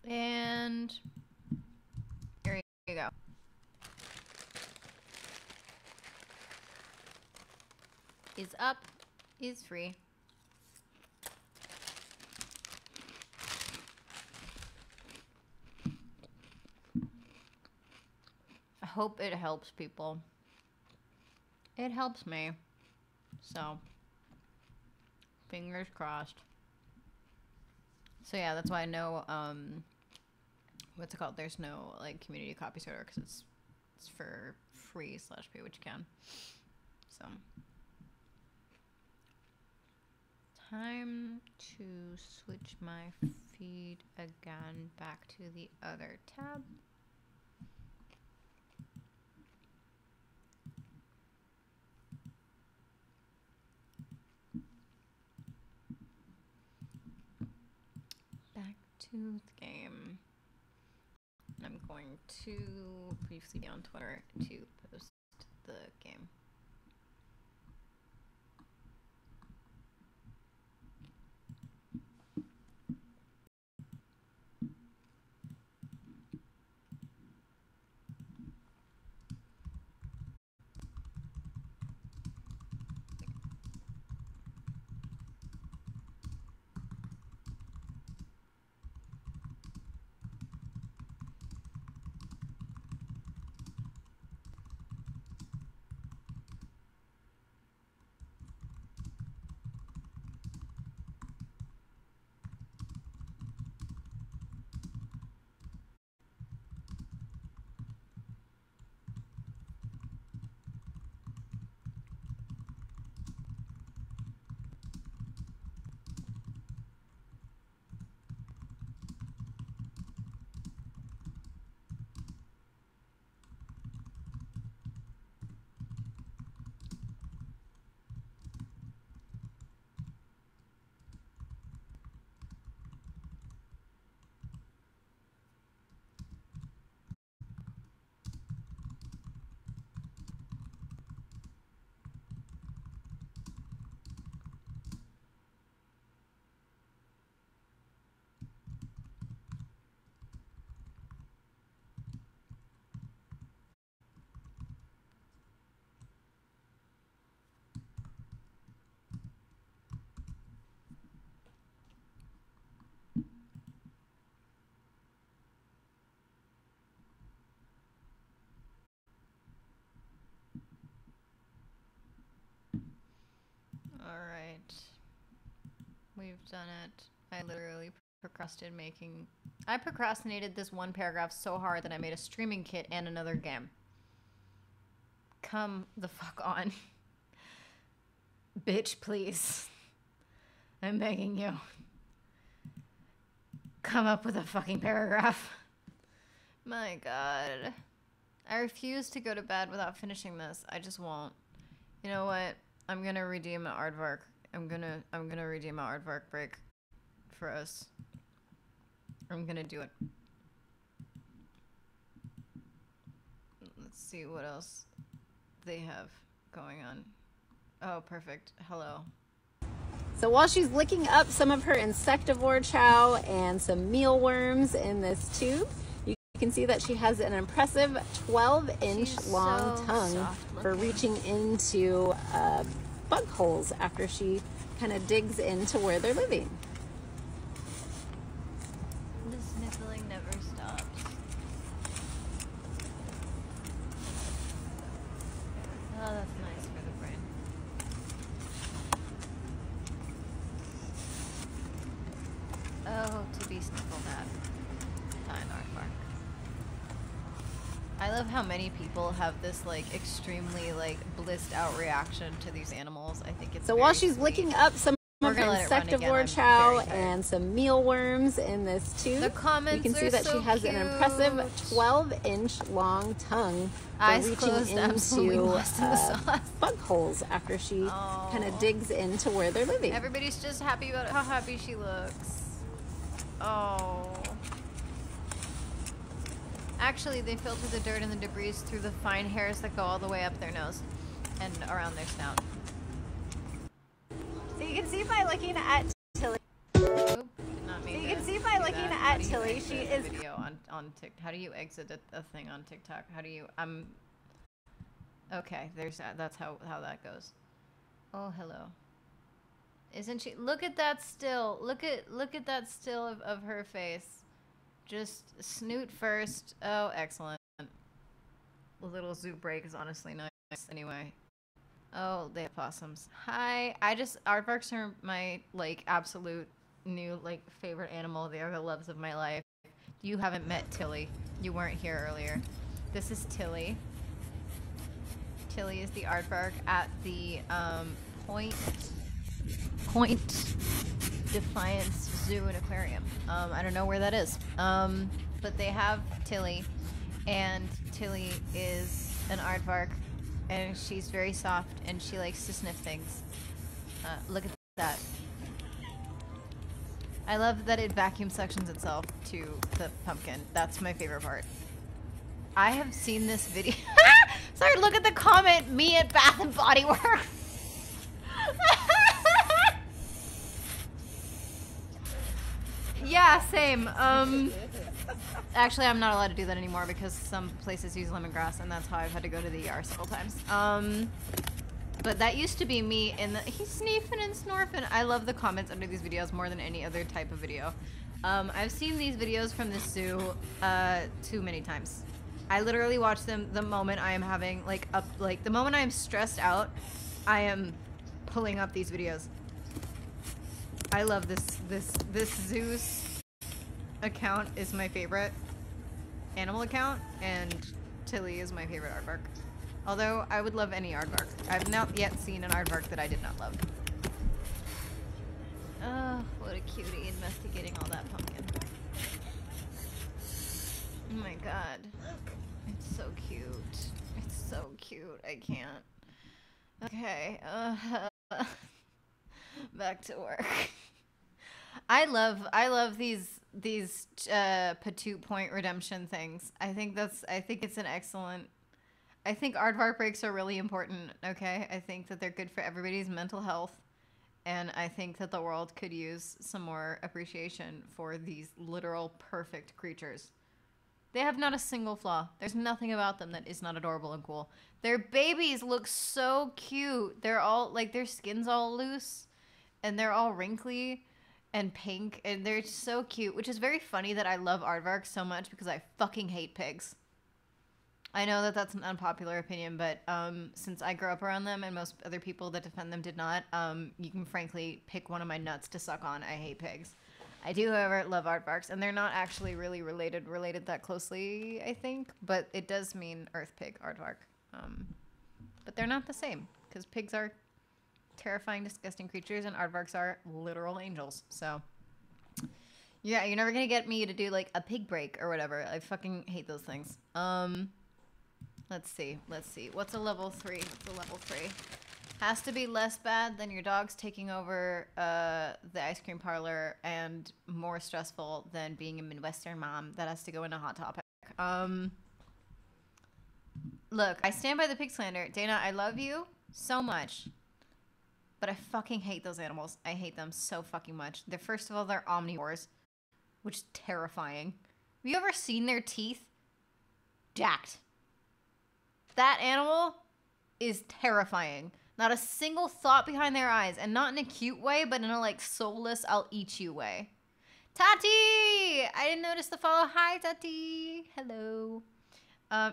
And here you go. Is up, is free. I hope it helps people. It helps me. So, fingers crossed. So yeah, that's why I know, what's it called? There's no, like, community copy sorter, because it's for free / pay what you can. So, time to switch my feed again back to the other tab. Back to the game. I'm going to briefly be on Twitter to post the game. Alright. We've done it. I literally I procrastinated this one paragraph so hard that I made a streaming kit and another game. Come the fuck on. Bitch, please. I'm begging you. Come up with a fucking paragraph. My god. I refuse to go to bed without finishing this. I just won't. You know what? I'm gonna redeem an aardvark. I'm gonna redeem an aardvark break for us. I'm gonna do it. Let's see what else they have going on. Oh, perfect. Hello. So while she's licking up some of her insectivore chow and some mealworms in this tube, you can see that she has an impressive 12-inch long tongue for reaching into bug holes after she kind of digs into where they're living. The sniffling never stops. Oh, that's nice for the brain. Oh, to be sniffled at. Fine, aardvark. I love how many people have this like extremely like blissed out reaction to these animals. I think it's so while she's licking up some of her insectivore chow and some mealworms in this tube, you can see that she has an impressive 12-inch long tongue for reaching into bug holes after she kind of digs into where they're living. Everybody's just happy about how happy she looks. Oh. Actually, they filter the dirt and the debris through the fine hairs that go all the way up their nose and around their snout. So you can see by looking at Tilly. Oop, did not mean So you can see by looking at Tilly, she is video on TikTok. How do you exit a thing on TikTok? How do you okay, there's that's how that goes. Oh, hello. Isn't she? Look at that still. Look at that still of her face. Just snoot first. Oh, excellent. A little zoo break is honestly nice. Anyway. Oh, they have possums. Hi. Aardvarks are my, like, absolute new, like, favorite animal. They are the loves of my life. You haven't met Tilly. You weren't here earlier. This is Tilly. Tilly is the aardvark at the, point Defiance Zoo and Aquarium. I don't know where that is. But they have Tilly, and Tilly is an aardvark, and she's very soft, and she likes to sniff things. Look at that. I love that it vacuum suctions itself to the pumpkin. That's my favorite part. I have seen this video. Sorry, look at the comment. Me at Bath and Body Works. Yeah, same. Actually, I'm not allowed to do that anymore because some places use lemongrass, and that's how I've had to go to the ER several times. But that used to be me in the... He's sneezing and snorfing. I love the comments under these videos more than any other type of video. I've seen these videos from the zoo too many times. I literally watch them the moment I am having, the moment I am stressed out, I am pulling up these videos. I love this Zeus account is my favorite animal account, and Tilly is my favorite aardvark. Although, I would love any aardvark. I've not yet seen an aardvark that I did not love. Oh, what a cutie investigating all that pumpkin. Oh my god. It's so cute. It's so cute. I can't. Okay. Back to work. I love these Patoot Point redemption things. I think it's an excellent... I think aardvark breaks are really important, okay? I think that they're good for everybody's mental health, and I think that the world could use some more appreciation for these literal perfect creatures. They have not a single flaw. There's nothing about them that is not adorable and cool. Their babies look so cute. They're all, like, their skin's all loose, and they're all wrinkly and pink, and they're so cute, which is very funny that I love aardvarks so much because I fucking hate pigs. I know that that's an unpopular opinion, but since I grew up around them and most other people that defend them did not, you can frankly pick one of my nuts to suck on. I hate pigs. I do, however, love aardvarks, and they're not actually really related that closely, I think, but it does mean earth pig aardvark. But they're not the same, because pigs are terrifying, disgusting creatures, and aardvarks are literal angels, so... Yeah, you're never gonna get me to do, like, a pig break or whatever. I fucking hate those things. Let's see. What's a level 3? What's a level 3? Has to be less bad than your dog's taking over the ice cream parlor, and more stressful than being a Midwestern mom that has to go into Hot Topic. Look, I stand by the pig slander. Dana, I love you so much, but I fucking hate those animals. I hate them so fucking much. First of all, they're omnivores, which is terrifying. Have you ever seen their teeth? Jacked. That animal is terrifying. Not a single thought behind their eyes, and not in a cute way, but in a, like, soulless, I'll eat you way. Tati! I didn't notice the follow. Hi, Tati. Hello.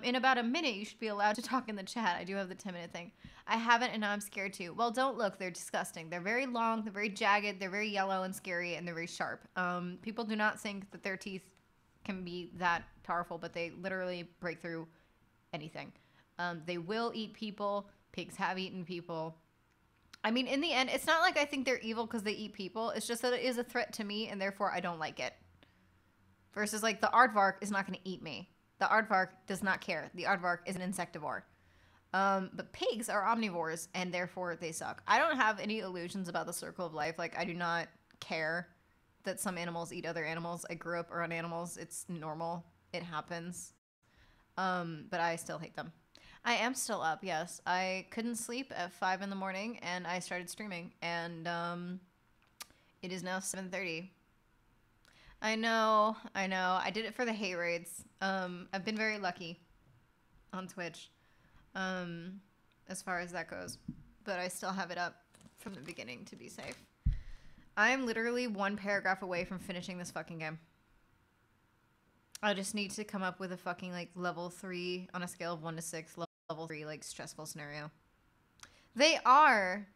In about a minute, you should be allowed to talk in the chat. I do have the 10-minute thing. I haven't, and now I'm scared too. Well, don't look. They're disgusting. They're very long, they're very jagged, they're very yellow and scary, and they're very sharp. People do not think that their teeth can be that powerful, but they literally break through anything. They will eat people. Pigs have eaten people. I mean, in the end, it's not like I think they're evil because they eat people. It's just that it is a threat to me, and therefore I don't like it. Versus, like, the aardvark is not going to eat me. The aardvark does not care. The aardvark is an insectivore. But pigs are omnivores, and therefore they suck. I don't have any illusions about the circle of life. Like, I do not care that some animals eat other animals. I grew up around animals. It's normal. It happens. But I still hate them. I am still up, yes. I couldn't sleep at 5 in the morning, and I started streaming, and it is now 7:30. I know. I did it for the hate raids. I've been very lucky on Twitch, as far as that goes, but I still have it up from the beginning to be safe. I'm literally one paragraph away from finishing this fucking game. I just need to come up with a fucking, like, level 3 on a scale of 1 to 6, level 3, like, stressful scenario. They are.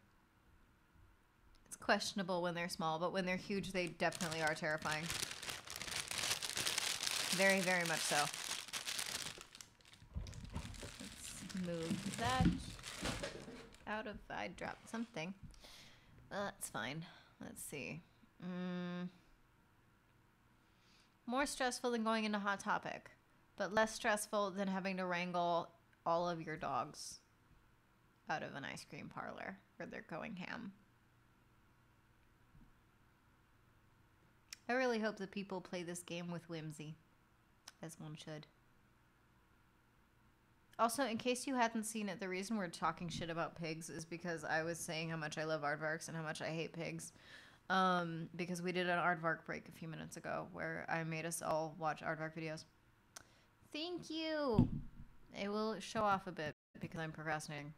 It's questionable when they're small, but when they're huge, they definitely are terrifying. Very, very much so. Let's move that out of... I dropped something. That's fine. Let's see. More stressful than going into Hot Topic, but less stressful than having to wrangle all of your dogs out of an ice cream parlor where they're going ham. I really hope that people play this game with whimsy, as one should. Also, in case you hadn't seen it, the reason we're talking shit about pigs is because I was saying how much I love aardvarks and how much I hate pigs. Because we did an aardvark break a few minutes ago where I made us all watch aardvark videos. Thank you! It will show off a bit because I'm procrastinating.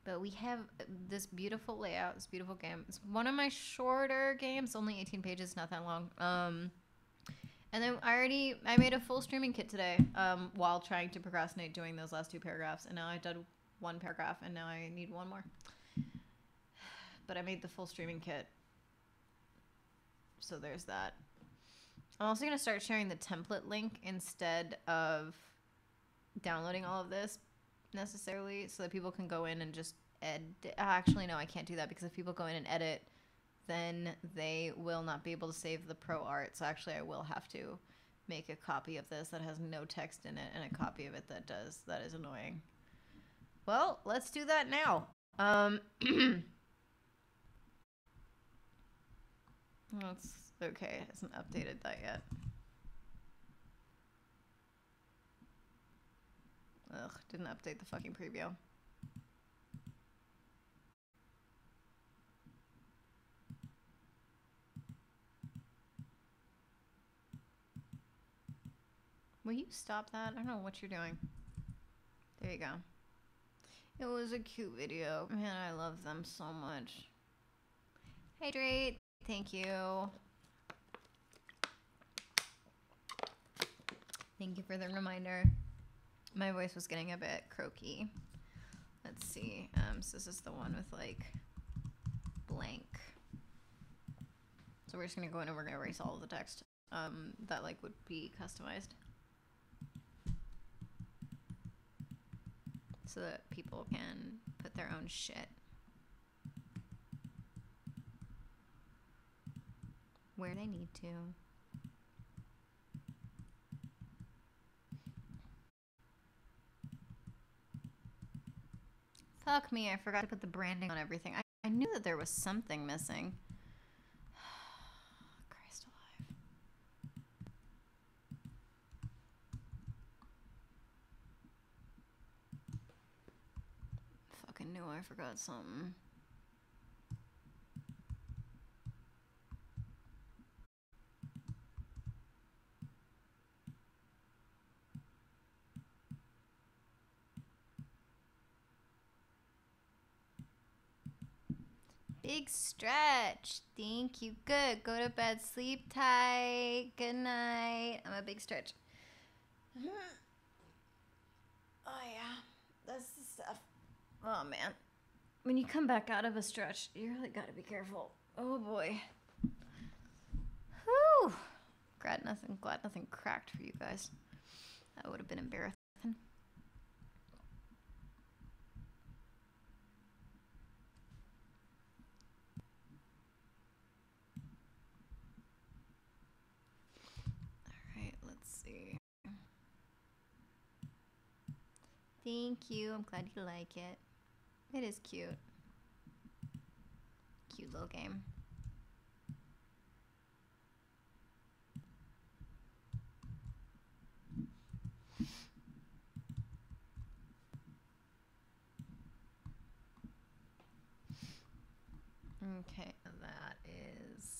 But we have this beautiful layout, this beautiful game. It's one of my shorter games, only 18 pages, not that long. And then I made a full streaming kit today while trying to procrastinate doing those last 2 paragraphs. And now I've done 1 paragraph and now I need 1 more. But I made the full streaming kit. So there's that. I'm also going to start sharing the template link instead of downloading all of this necessarily so that people can go in and just edit. Actually, no, I can't do that because if people go in and edit, then they will not be able to save the pro art. So actually I will have to make a copy of this that has no text in it and a copy of it that does. That is annoying. Well, let's do that now. That's okay. It hasn't updated that yet. Ugh, didn't update the fucking preview. Will you stop that? I don't know what you're doing. There you go. It was a cute video. Man, I love them so much. Hydrate. Thank you. Thank you for the reminder. My voice was getting a bit croaky. Let's see. So this is the one with like blank. So we're just gonna go in and we're gonna erase all of the text that like would be customized. So that people can put their own shit where they need to. Fuck me, I forgot to put the branding on everything. I knew that there was something missing. Christ alive. Fucking knew I forgot something. Big stretch. Thank you. Good. Go to bed. Sleep tight. Good night. I'm a big stretch. Oh, yeah. That's the stuff. Oh, man. When you come back out of a stretch, you really gotta be careful. Oh, boy. Whew. Glad nothing cracked for you guys. That would have been embarrassing. Thank you. I'm glad you like it. It is cute. Cute little game. Okay, that is...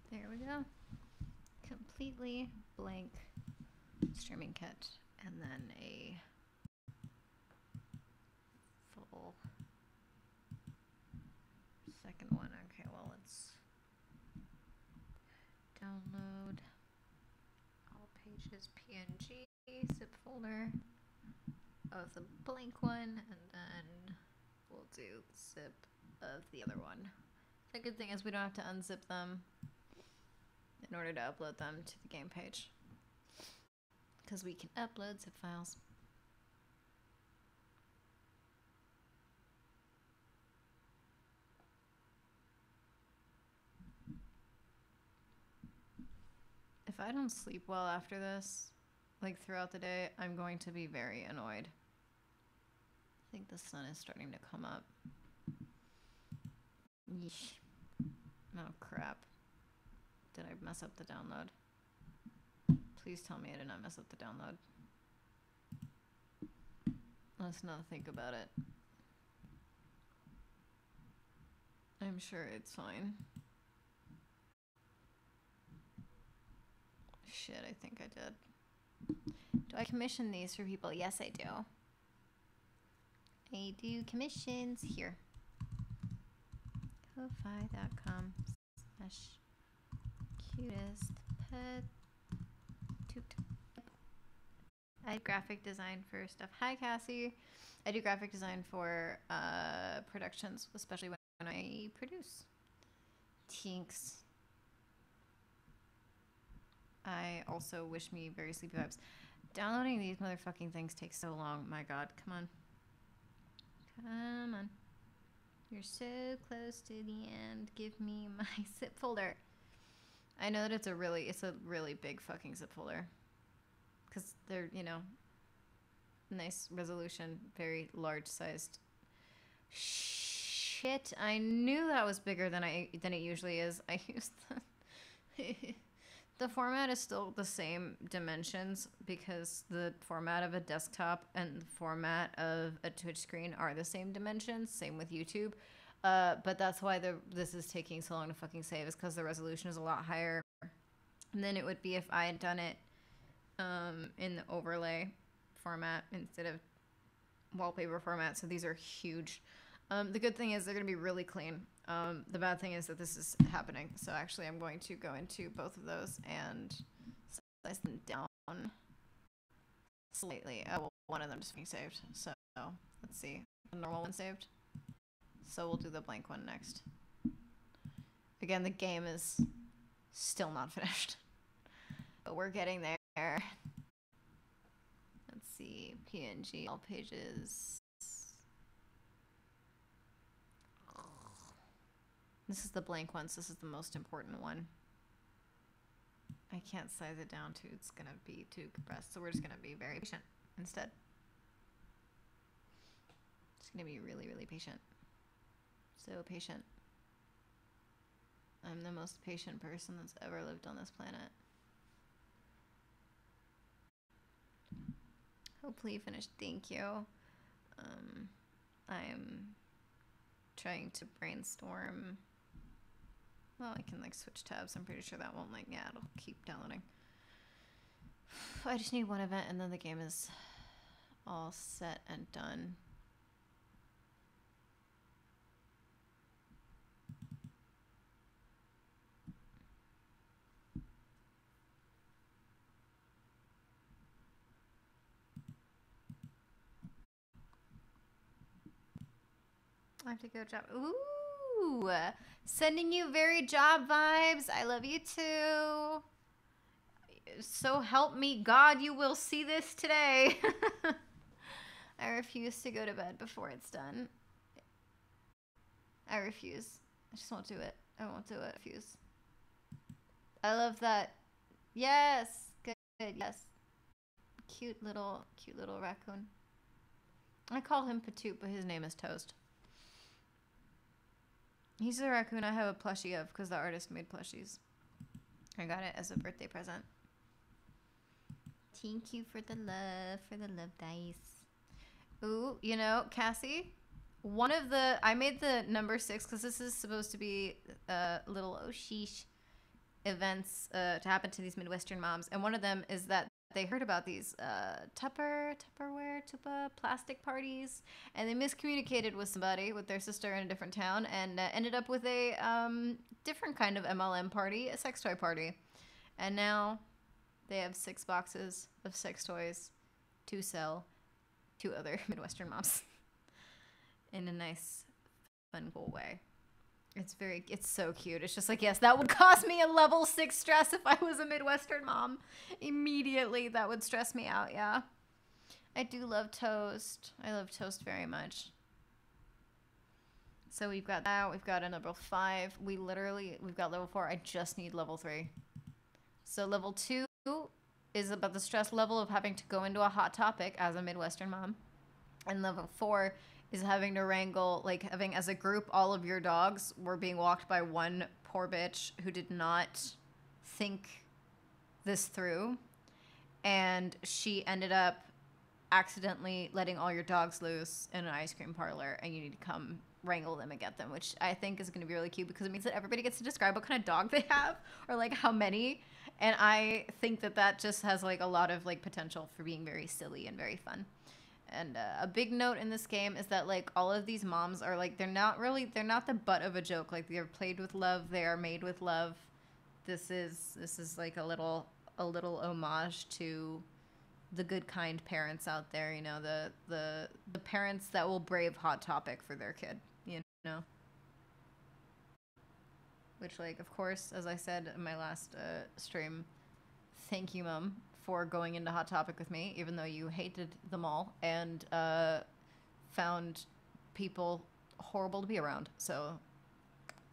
There we go. Completely blank streaming kit, and then a full second one. Okay, well, let's download all pages PNG zip folder of the blank one, and then we'll do zip of the other one. The good thing is we don't have to unzip them in order to upload them to the game page, because we can upload zip files. If I don't sleep well after this, like throughout the day, I'm going to be very annoyed. I think the sun is starting to come up. Yeesh. Oh crap. Did I mess up the download? Please tell me I did not mess up the download. Let's not think about it. I'm sure it's fine. Shit, I think I did. Do I commission these for people? Yes, I do. I do commissions here. Ko-fi.com/cutest pet toot. I do graphic design for stuff. Hi, Cassie. I do graphic design for productions, especially when I produce. Tinks. I also wish me very sleepy vibes. Downloading these motherfucking things takes so long. My god, come on. Come on. You're so close to the end. Give me my zip folder. I know that it's a really big fucking zip folder. Because they're, you know, nice resolution, very large sized. Shit, I knew that was bigger than it usually is. I used the the format is still the same dimensions because the format of a desktop and the format of a Twitch screen are the same dimensions. Same with YouTube. But that's why this is taking so long to fucking save, is because the resolution is a lot higher than it would be if I had done it in the overlay format instead of wallpaper format. So these are huge. The good thing is they're going to be really clean. The bad thing is that this is happening. So actually I'm going to go into both of those and size them down slightly. Oh, well, one of them just being saved. So let's see. The normal one saved. So we'll do the blank one next. Again, the game is still not finished. But we're getting there. Let's see. PNG, all pages. This is the blank one, so this is the most important one. I can't size it down too. It's going to be too compressed, so we're just going to be very patient instead. Just going to be really, really patient. So patient. I'm the most patient person that's ever lived on this planet. Hopefully finished. Thank you. I'm trying to brainstorm. Well, I can like switch tabs. I'm pretty sure that won't like, yeah, it'll keep downloading. I just need one event and then the game is all set and done. I have to go job. Ooh, sending you very job vibes. I love you too. So help me God, you will see this today. I refuse to go to bed before it's done. I refuse. I just won't do it. I won't do it. I refuse. I love that. Yes. Good. Yes. Cute little raccoon. I call him Patoot, but his name is Toast. He's the raccoon I have a plushie of because the artist made plushies. I got it as a birthday present. Thank you for the love dice. Ooh, you know, Cassie, I made the number 6 because this is supposed to be little oh sheesh events to happen to these Midwestern moms. And one of them is that they heard about these Tupperware plastic parties, and they miscommunicated with somebody, with their sister in a different town, and ended up with a different kind of MLM party, a sex toy party. And now they have 6 boxes of sex toys to sell to other Midwestern moms in a nice, fun, cool way. It's so cute. It's just like, yes, that would cause me a level 6 stress if I was a Midwestern mom. Immediately, that would stress me out, yeah. I do love toast. I love toast very much. So we've got that. We've got a level 5. We've got level 4. I just need level 3. So level 2 is about the stress level of having to go into a Hot Topic as a Midwestern mom. And level 4 is having to wrangle, like, having as a group, all of your dogs were being walked by one poor bitch who did not think this through. And she ended up accidentally letting all your dogs loose in an ice cream parlor, and you need to come wrangle them and get them, which I think is going to be really cute because it means that everybody gets to describe what kind of dog they have or, like, how many. And I think that that just has, like, a lot of, like, potential for being very silly and very fun. And a big note in this game is that, like, all of these moms are, like, they're not the butt of a joke. Like, they're played with love. They are made with love. This is like a little homage to the good, kind parents out there, you know, the parents that will brave Hot Topic for their kid, you know? Which, like, of course, as I said in my last stream, thank you, Mom, for going into Hot Topic with me, even though you hated them all and found people horrible to be around. So,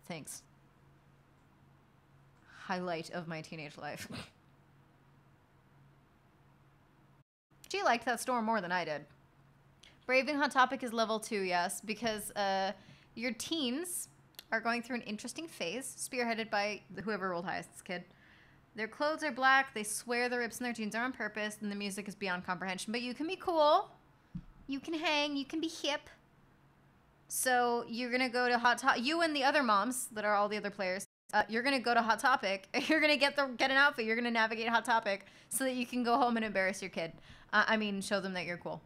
thanks. Highlight of my teenage life. She liked that store more than I did. Braving Hot Topic is level 2, yes, because your teens are going through an interesting phase, spearheaded by whoever rolled highest, this kid. Their clothes are black, they swear the rips in their jeans are on purpose, and the music is beyond comprehension. But you can be cool, you can hang, you can be hip. So you're going to go to Hot Topic. You and the other moms that are all the other players, you're going to go to Hot Topic. You're going to get an outfit. You're going to navigate Hot Topic so that you can go home and embarrass your kid. I mean, show them that you're cool.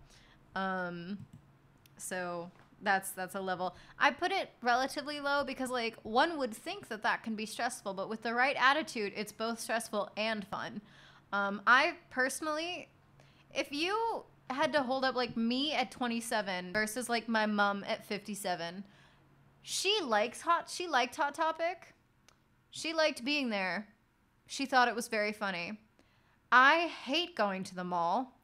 So that's a level. I put it relatively low because, like, one would think that that can be stressful, but with the right attitude, it's both stressful and fun. I personally, if you had to hold up, like, me at 27 versus, like, my mom at 57, she liked Hot Topic. She liked being there. She thought it was very funny. I hate going to the mall.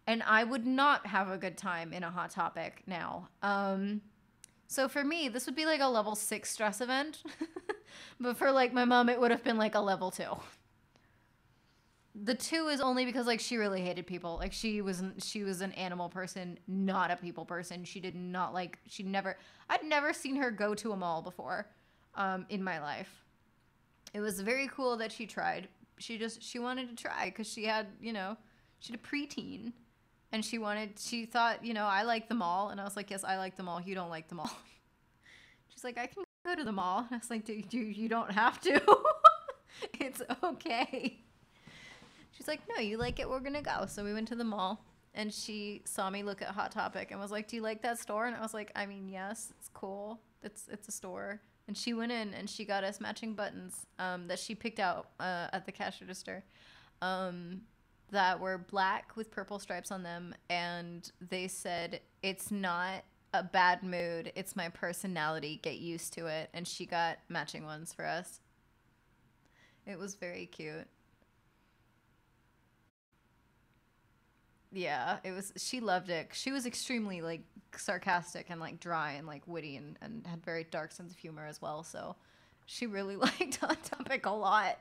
And I would not have a good time in a Hot Topic now. So for me, this would be like a level 6 stress event. But for, like, my mom, it would have been like a level 2. The 2 is only because, like, she really hated people. Like, she was an animal person, not a people person. She did not like, I'd never seen her go to a mall before in my life. It was very cool that she tried. She wanted to try because she had, you know, she had a preteen. And she thought, you know, I like the mall. And I was like, yes, I like the mall. You don't like the mall. She's like, I can go to the mall. And I was like, you don't have to. It's okay. She's like, no, you like it. We're going to go. So we went to the mall. And she saw me look at Hot Topic and was like, do you like that store? And I was like, I mean, yes, it's cool. It's a store. And she went in and she got us matching buttons that she picked out at the cash register. That were black with purple stripes on them, and they said, it's not a bad mood, it's my personality, get used to it. And she got matching ones for us. It was very cute. Yeah, she loved it. She was extremely, like, sarcastic and, like, dry and, like, witty and had very dark sense of humor as well, so she really liked Hot Topic a lot.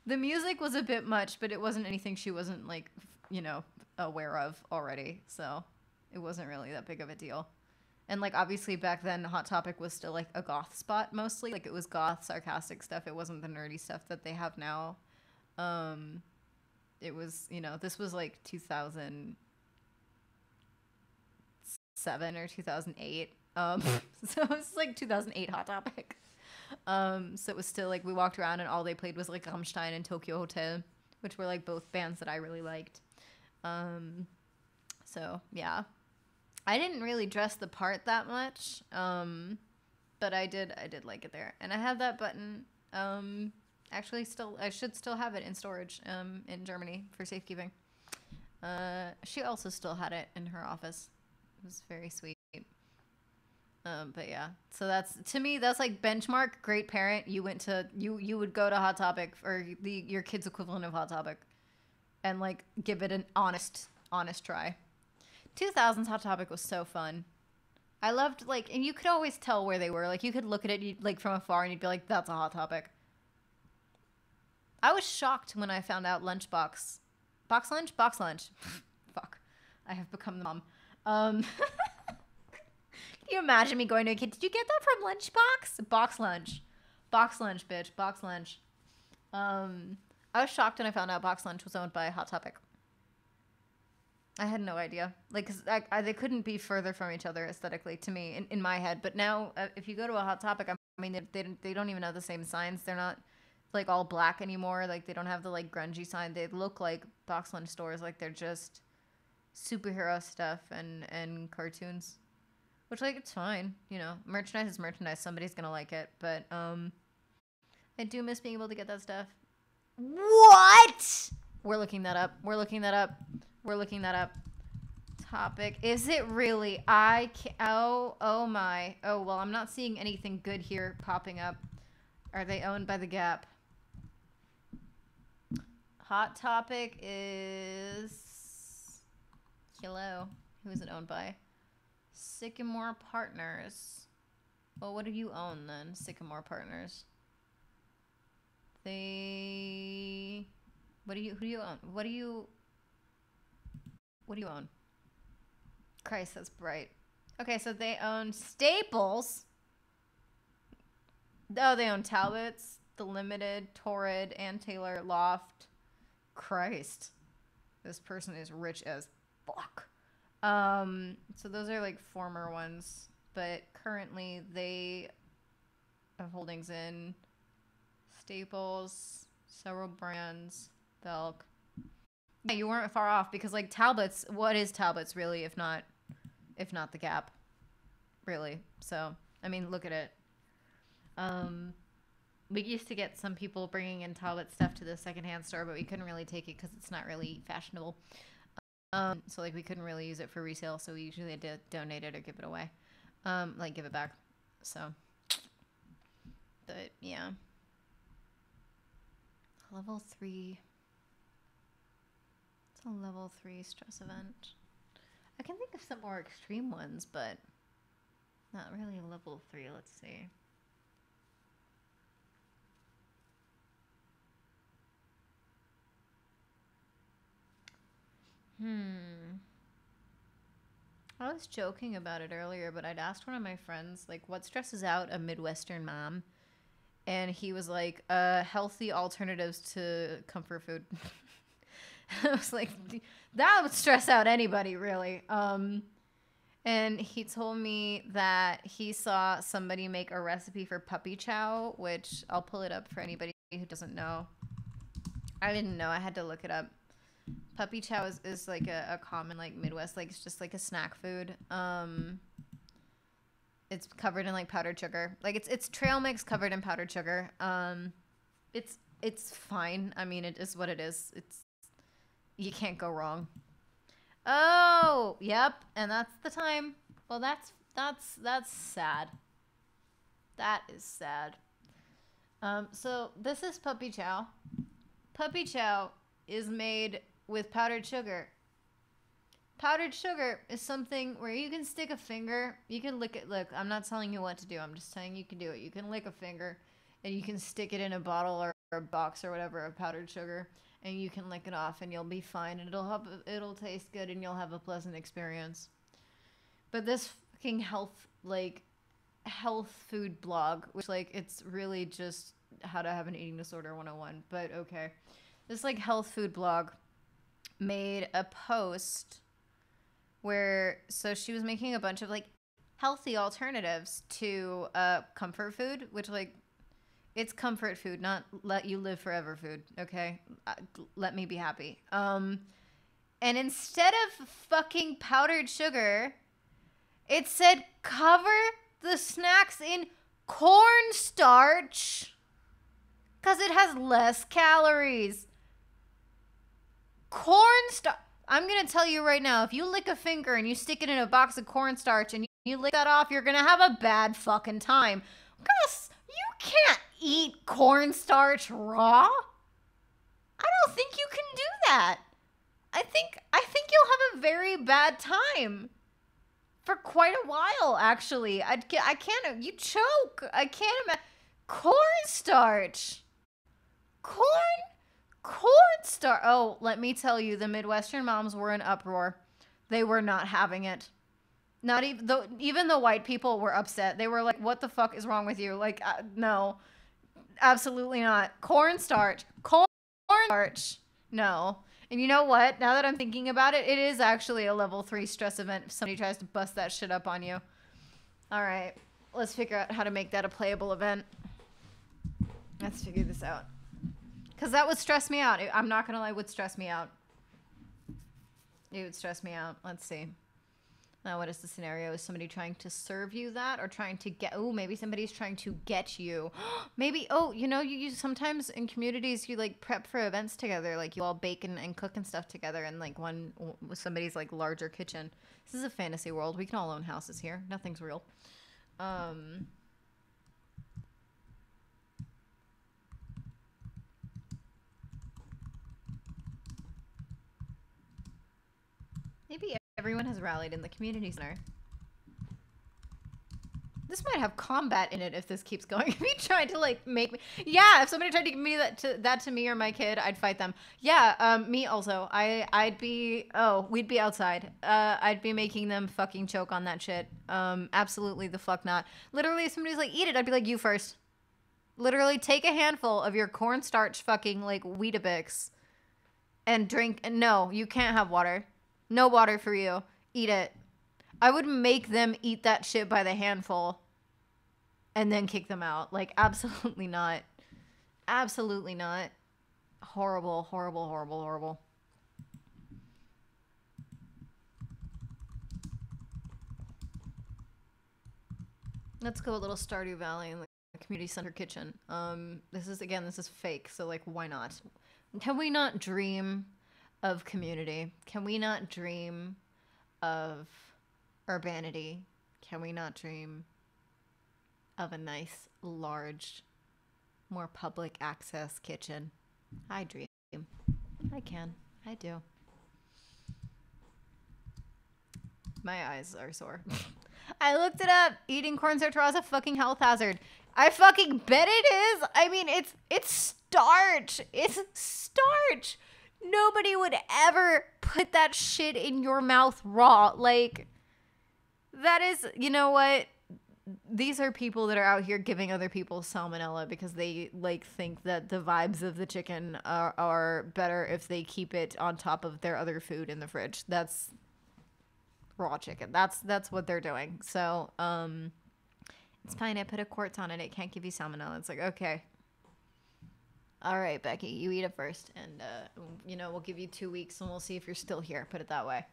The music was a bit much, but it wasn't anything she wasn't, like, you know, aware of already. So it wasn't really that big of a deal. And, like, obviously back then, Hot Topic was still, like, a goth spot mostly. Like, it was goth, sarcastic stuff. It wasn't the nerdy stuff that they have now. It was, you know, this was, like, 2007 or 2008. So it was, like, 2008 Hot Topic. So it was still, like, we walked around and all they played was, like, Rammstein and Tokyo Hotel, which were, like, both bands that I really liked. So yeah, I didn't really dress the part that much. But I did like it there, and I have that button. Actually, I should still have it in storage. In Germany for safekeeping. She also still had it in her office. It was very sweet. But yeah, so that's, to me, that's like benchmark great parent. You would go to Hot Topic, or your kid's equivalent of Hot Topic, and like give it an honest try. 2000s Hot Topic was so fun. I loved, like, and you could always tell where they were. Like, you could look at it like from afar and you'd be like, that's a Hot Topic. I was shocked when I found out Lunchbox. Box lunch? Box lunch. Fuck. I have become the mom. Can you imagine me going to a kid? Did you get that from Lunchbox? Box lunch. Box lunch, bitch. Box lunch. I was shocked when I found out Box Lunch was owned by Hot Topic. I had no idea. Like, 'cause they couldn't be further from each other aesthetically to me in my head. But now, if you go to a Hot Topic, I mean, they don't even have the same signs. They're not like all black anymore. Like, they don't have the like grungy sign. They look like Box Lunch stores. Like, they're just superhero stuff and cartoons, which, like, it's fine. You know, merchandise is merchandise. Somebody's gonna like it. But I do miss being able to get that stuff. What? We're looking that up. We're looking that up. We're looking that up. Topic. Is it really? Oh my. Oh, well, I'm not seeing anything good here popping up. Are they owned by the Gap? Hot Topic is... Hello. Who is it owned by? Sycamore Partners. Well, what do you own then, Sycamore Partners? Who do you own? What do you own? Christ, that's bright. Okay, so they own Staples. Oh, they own Talbot's, The Limited, Torrid, Ann Taylor, Loft. Christ. This person is rich as fuck. So those are like former ones, but currently they have holdings in Staples, several brands, Belk. Yeah, you weren't far off, because like Talbot's, what is Talbot's really if not the Gap? Really. So, I mean, look at it. We used to get some people bringing in Talbot stuff to the secondhand store, but we couldn't really take it because it's not really fashionable. So like we couldn't really use it for resale, so we usually had to donate it or give it away. Like give it back. So, but yeah. Level 3. It's a level 3 stress event. I can think of some more extreme ones, but not really level 3. Let's see. I was joking about it earlier, but I'd asked one of my friends, like, what stresses out a Midwestern mom? And he was like, healthy alternatives to comfort food. I was like, that would stress out anybody, really. And he told me that he saw somebody make a recipe for puppy chow, which I'll pull it up for anybody who doesn't know. I didn't know. I had to look it up. Puppy chow is like a common, like, Midwest, like, it's just like a snack food. It's covered in like powdered sugar. Like it's trail mix covered in powdered sugar. It's fine. I mean, it is what it is. You can't go wrong. Oh, yep. And that's the time. Well, that's sad. That is sad. So this is puppy chow. Puppy chow is made with powdered sugar. Powdered sugar is something where you can stick a finger, you can lick it. Look, I'm not telling you what to do. I'm just saying you can do it. You can lick a finger and you can stick it in a bottle or a box or whatever of powdered sugar, and you can lick it off and you'll be fine, and it'll taste good and you'll have a pleasant experience. But this fucking health food blog, which like it's really just how to have an eating disorder 101, but okay. This like health food blog made a post where, so she was making a bunch of like healthy alternatives to comfort food, which like it's comfort food, not let you live forever food. Okay, let me be happy. And instead of fucking powdered sugar, it said cover the snacks in cornstarch because it has less calories. Cornstarch. I'm going to tell you right now, if you lick a finger and you stick it in a box of cornstarch and you lick that off, you're going to have a bad fucking time. Gus, you can't eat cornstarch raw. I don't think you can do that. I think you'll have a very bad time for quite a while, actually. I can't, you choke. I can't imagine. Cornstarch. Cornstarch. Oh, let me tell you, the Midwestern moms were in uproar. They were not having it. Not even the white people were upset. They were like, "What the fuck is wrong with you?" Like, no, absolutely not. Cornstarch. No. And you know what? Now that I'm thinking about it, it is actually a level 3 stress event if somebody tries to bust that shit up on you. All right, let's figure out how to make that a playable event. Let's figure this out. Because that would stress me out. I'm not going to lie, it would stress me out. It would stress me out. Let's see. Now, what is the scenario? Is somebody trying to serve you that or trying to get... Oh, maybe somebody's trying to get you. Maybe... Oh, you know, you sometimes in communities, you, like, prep for events together. Like, you all bake and cook and stuff together in, like, somebody's, like, larger kitchen. This is a fantasy world. We can all own houses here. Nothing's real. Maybe everyone has rallied in the community center. This might have combat in it if this keeps going. If you tried to like make me, yeah. If somebody tried to give me that to me or my kid, I'd fight them. Yeah, me also. I'd be. Oh, we'd be outside. I'd be making them fucking choke on that shit. Absolutely the fuck not. Literally, if somebody's like, eat it, I'd be like, you first. Literally, take a handful of your cornstarch fucking like Weetabix, and drink. And no, you can't have water. No water for you. Eat it. I would make them eat that shit by the handful and then kick them out. Like, absolutely not. Absolutely not. Horrible, horrible, horrible, horrible. Let's go a little Stardew Valley in the community center kitchen. This is fake, so, like, why not? Can we not dream of community? Can we not dream of urbanity? Can we not dream of a nice, large, more public access kitchen? I dream. I can. I do. My eyes are sore. I looked it up. Eating cornstarch raw is a fucking health hazard. I fucking bet it is. I mean, it's starch. It's starch. Nobody would ever put that shit in your mouth raw. Like, that is, you know what? These are people that are out here giving other people salmonella because they, like, think that the vibes of the chicken are better if they keep it on top of their other food in the fridge. That's raw chicken. That's what they're doing. So, it's fine. I put a quartz on it. It can't give you salmonella. It's like, okay. All right, Becky, you eat it first, and you know, we'll give you 2 weeks, and we'll see if you're still here. Put it that way.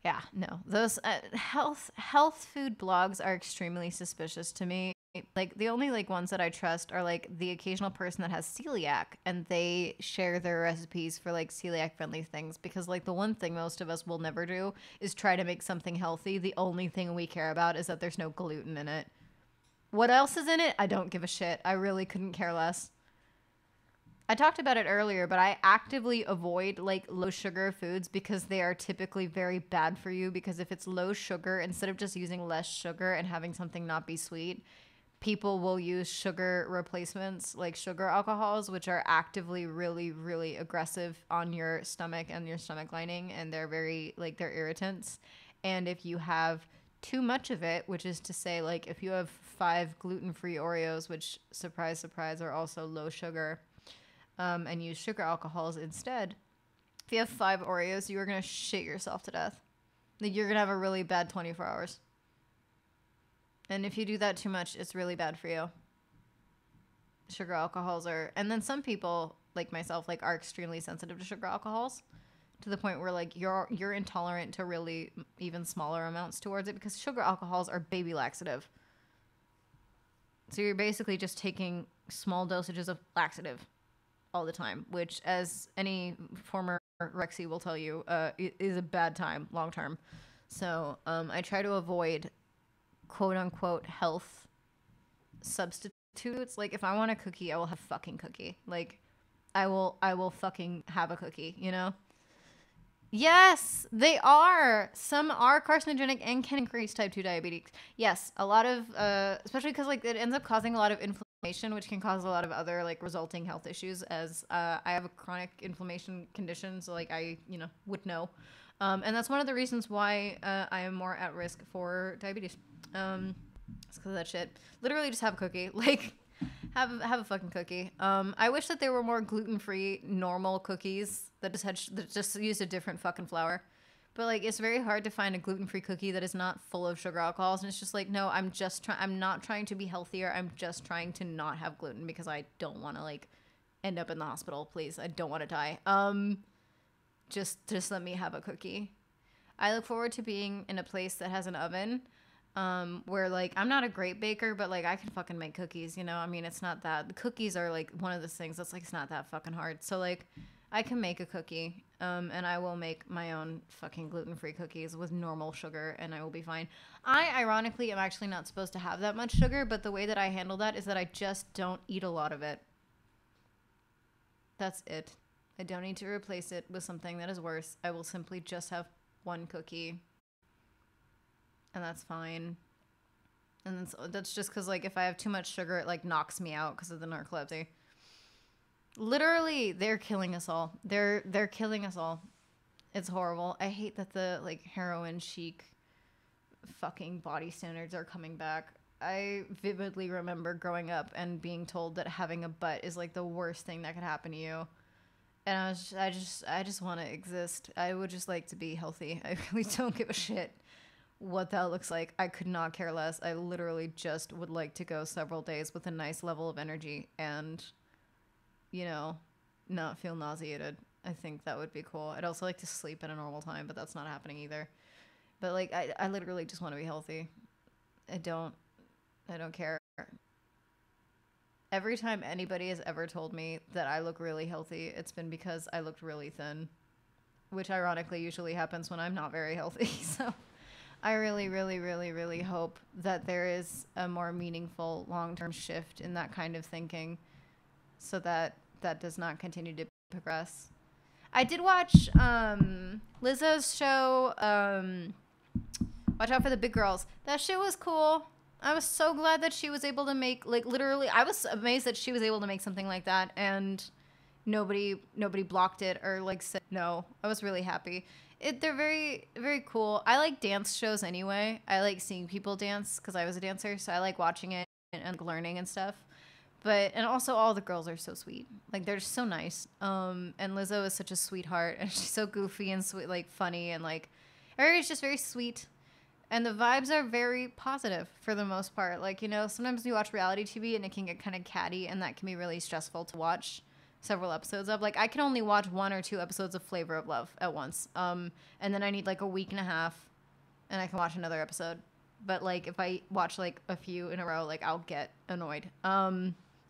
Yeah, no, those health food blogs are extremely suspicious to me. Like, the only like ones that I trust are like the occasional person that has celiac, and they share their recipes for like celiac friendly things. Because like the one thing most of us will never do is try to make something healthy. The only thing we care about is that there's no gluten in it. What else is in it? I don't give a shit. I really couldn't care less. I talked about it earlier, but I actively avoid like low sugar foods because they are typically very bad for you. Because if it's low sugar, instead of just using less sugar and having something not be sweet, people will use sugar replacements like sugar alcohols, which are actively really, really aggressive on your stomach and your stomach lining. And they're very like, they're irritants. And if you have too much of it, which is to say like if you have 5 gluten-free Oreos, which surprise, surprise, are also low sugar, and use sugar alcohols instead, if you have 5 Oreos, you are going to shit yourself to death. Like, you're going to have a really bad 24 hours. And if you do that too much, it's really bad for you. Sugar alcohols are... And then some people, like myself, like are extremely sensitive to sugar alcohols. to the point where like you're intolerant to really even smaller amounts towards it, because sugar alcohols are baby laxative. So you're basically just taking small dosages of laxative all the time, which, as any former Rexy will tell you, is a bad time long term. So I try to avoid quote unquote health substitutes. Like if I want a cookie, I will have fucking cookie. Like I will fucking have a cookie, you know? Yes, they are. Some are carcinogenic and can increase type 2 diabetes. Yes, a lot of, especially because like it ends up causing a lot of inflammation, which can cause a lot of other like resulting health issues. As I have a chronic inflammation condition, so like I, would know. And that's one of the reasons why I am more at risk for diabetes. It's because of that shit. Literally just have a cookie. Like, have a fucking cookie. I wish that there were more gluten-free normal cookies that just used a different fucking flour. But like it's very hard to find a gluten-free cookie that is not full of sugar alcohols, and it's just like, no, I'm not trying to be healthier. I'm just trying to not have gluten because I don't want to like end up in the hospital, please. I don't want to die. Just let me have a cookie. I look forward to being in a place that has an oven. Where like I'm not a great baker, but like I can fucking make cookies, I mean, it's not that the cookies are like one of those things that's like it's not that fucking hard. So like I can make a cookie, and I will make my own fucking gluten-free cookies with normal sugar, and I will be fine. I ironically am actually not supposed to have that much sugar, but the way that I handle that is that I just don't eat a lot of it. That's it. I don't need to replace it with something that is worse. I will simply just have one cookie. And that's fine. And that's just because, like, if I have too much sugar, it, like, knocks me out because of the narcolepsy. Literally, they're killing us all. They're killing us all. It's horrible. I hate that the, like, heroin chic fucking body standards are coming back. I vividly remember growing up and being told that having a butt is, like, the worst thing that could happen to you. And I just want to exist. I would just like to be healthy. I really don't give a shit what that looks like. I could not care less. I literally just would like to go several days with a nice level of energy and, not feel nauseated. I think that would be cool. I'd also like to sleep at a normal time, but that's not happening either. But like, I literally just want to be healthy. I don't care. Every time anybody has ever told me that I look really healthy, it's been because I looked really thin, which ironically usually happens when I'm not very healthy. So I really, really, really, really hope that there is a more meaningful long-term shift in that kind of thinking so that that does not continue to progress. I did watch Lizzo's show, Watch Out for the Big Girls. That shit was cool. I was so glad that she was able to make, like, literally, I was amazed that she was able to make something like that and nobody blocked it or, like, said no. I was really happy. They're very, very cool. I like dance shows anyway. I like seeing people dance because I was a dancer, so I like watching it and learning and stuff. And also all the girls are so sweet. Like, they're just so nice. And Lizzo is such a sweetheart, and she's so goofy and sweet, like, funny, and, like, everybody's just very sweet. And the vibes are very positive for the most part. Like, sometimes you watch reality TV and it can get kind of catty, and that can be really stressful to watch several episodes of. Like, I can only watch 1 or 2 episodes of Flavor of Love at once. And then I need like a week and a half and I can watch another episode. But like if I watch like a few in a row, like I'll get annoyed.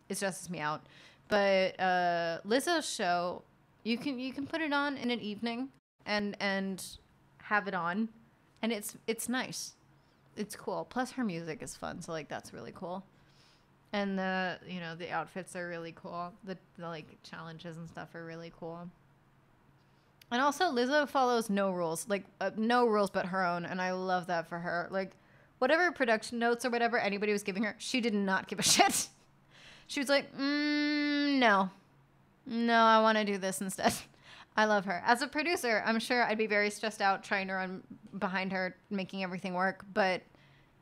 It stresses me out. But Lizzo's show, you can put it on in an evening and have it on, and it's nice. It's cool. Plus her music is fun, so like that's really cool. And the outfits are really cool. The like challenges and stuff are really cool. And also Lizzo follows no rules, like no rules but her own, and I love that for her. Like whatever production notes or whatever anybody was giving her, she did not give a shit. She was like, no, I want to do this instead. I love her. As a producer, I'm sure I'd be very stressed out trying to run behind her, making everything work. But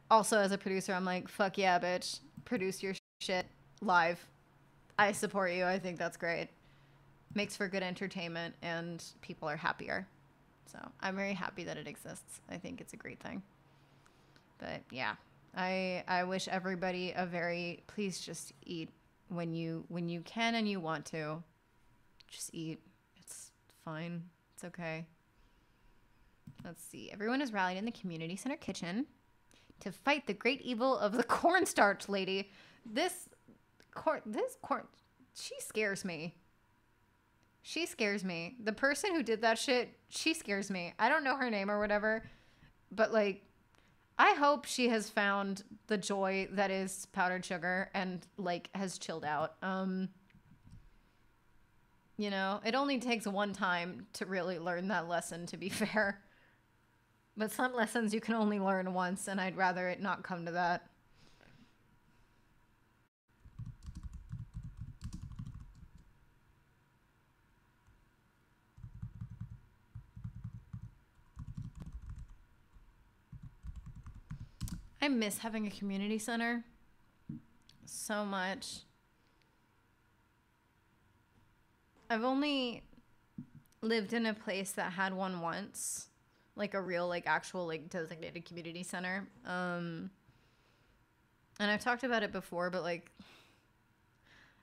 also as a producer, I'm like, fuck yeah, bitch. Produce your shit live. I support you. I think that's great. Makes for good entertainment and people are happier. So I'm very happy that it exists. I think it's a great thing. But yeah, I wish everybody please just eat when you can and you want to. Just eat. It's fine. It's It's okay. Let's see. Everyone is rallied in the community center kitchen to fight the great evil of the cornstarch lady. This corn, she scares me. She scares me. The person who did that shit, she scares me. I don't know her name or whatever, but like, I hope she has found the joy that is powdered sugar and like has chilled out. You know, it only takes one time to really learn that lesson, to be fair. But some lessons you can only learn once, and I'd rather it not come to that. I miss having a community center so much. I've only lived in a place that had one once, like a real, like actual, like designated community center. And I've talked about it before, but like,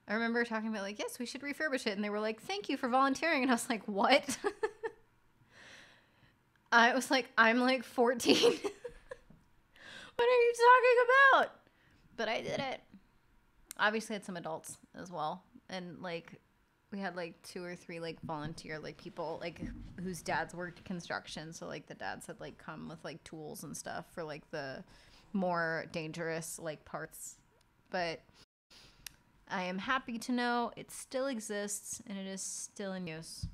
I remember talking about like, yes, we should refurbish it. And they were like, thank you for volunteering. And I was like, what? I was like, I'm like 14. What are you talking about? But I did it. Obviously, I had some adults as well. And like, we had like 2 or 3 like volunteer like people like whose dads worked construction. So like the dads had like come with like tools and stuff for like the more dangerous like parts. But I am happy to know it still exists and it is still in use.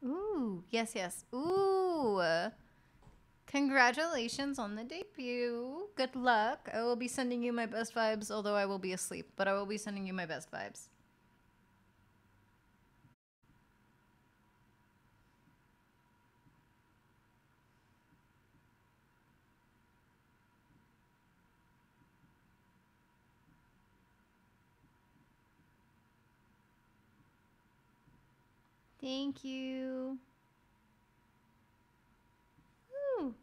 Ooh, yes, yes. Ooh. Congratulations on the debut. Good luck. I will be sending you my best vibes, although I will be asleep, but I will be sending you my best vibes. Thank you. Woo.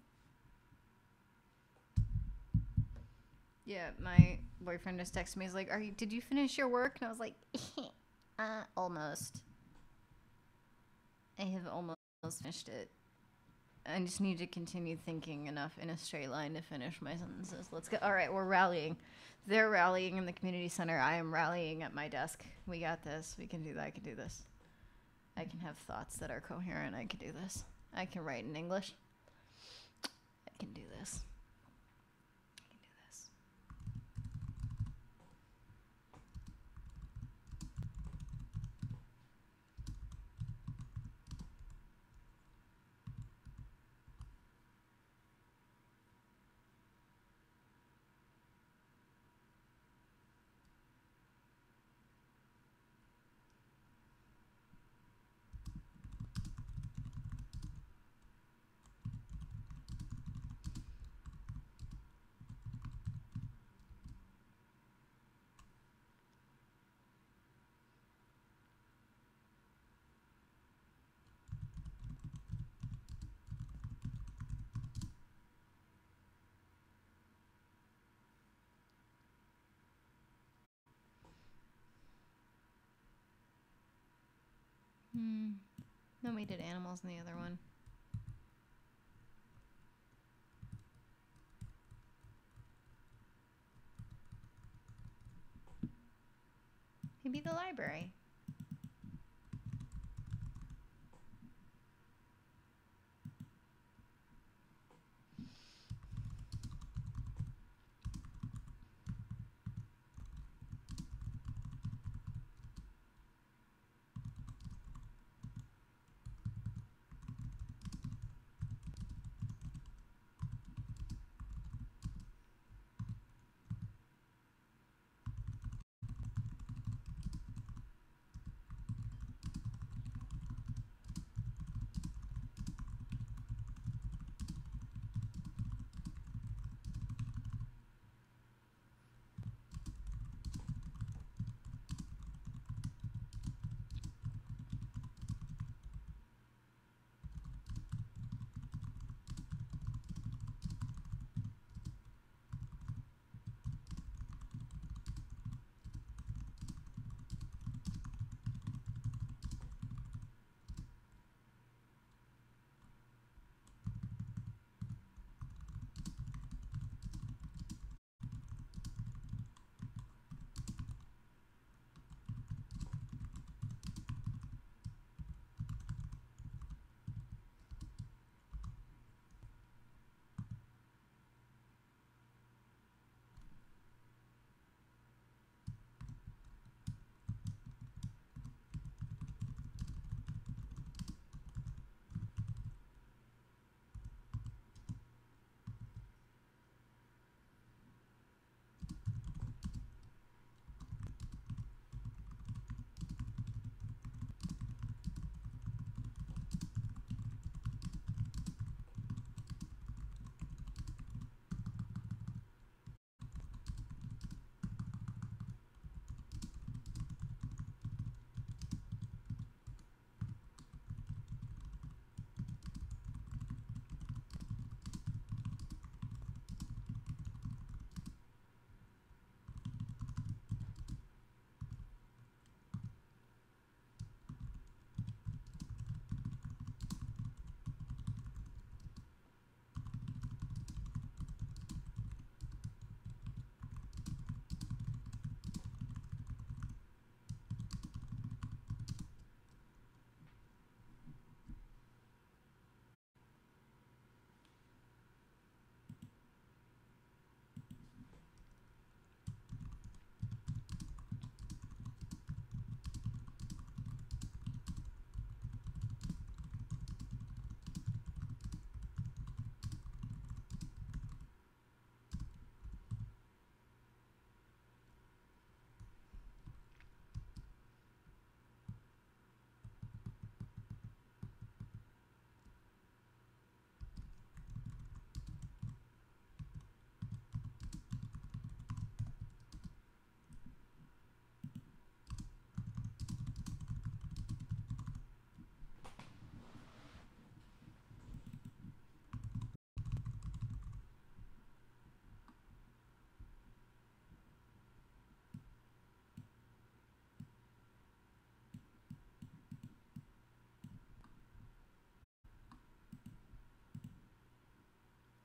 Yeah, my boyfriend just texted me. He's like, did you finish your work? And I was like, almost. I have almost finished it. I just need to continue thinking enough in a straight line to finish my sentences. Let's go. All right, we're rallying. They're rallying in the community center. I am rallying at my desk. We got this. We can do that. I can do this. I can have thoughts that are coherent. I can do this. I can write in English. I can do this. I can do this. No, we did animals in the other one. Maybe the library.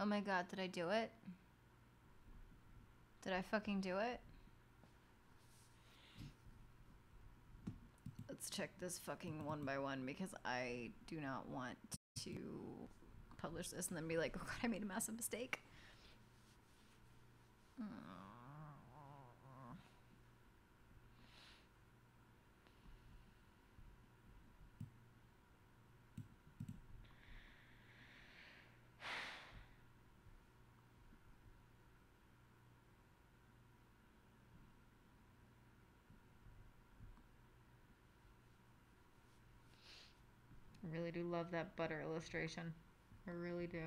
Oh my god, did I do it? Did I fucking do it? Let's check this fucking one by one because I do not want to publish this and then be like, oh god, I made a massive mistake. I really do love that butter illustration. I really do.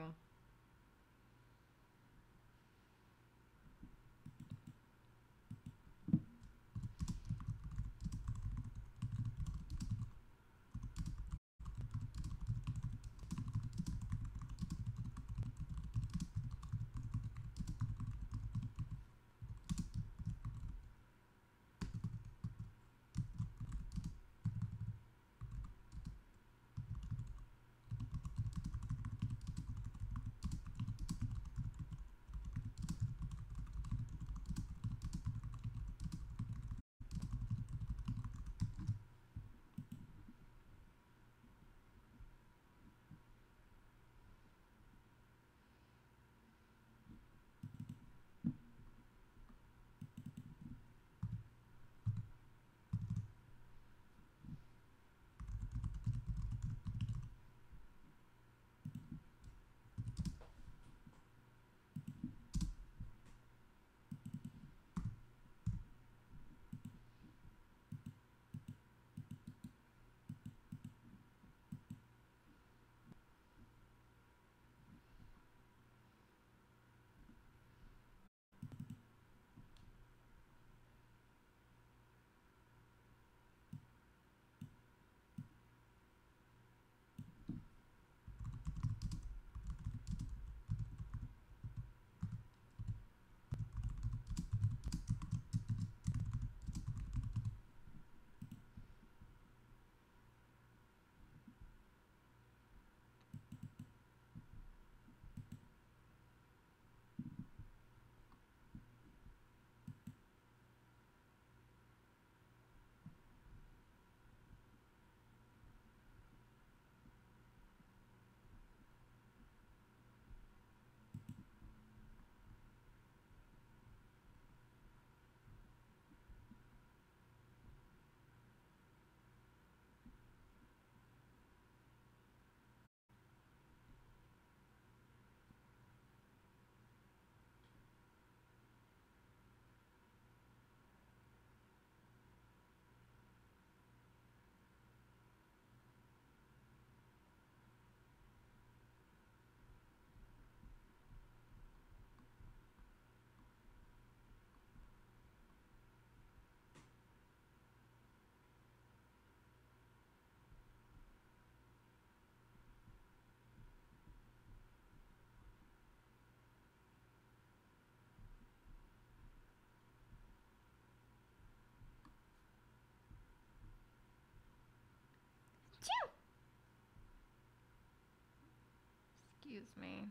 Excuse me.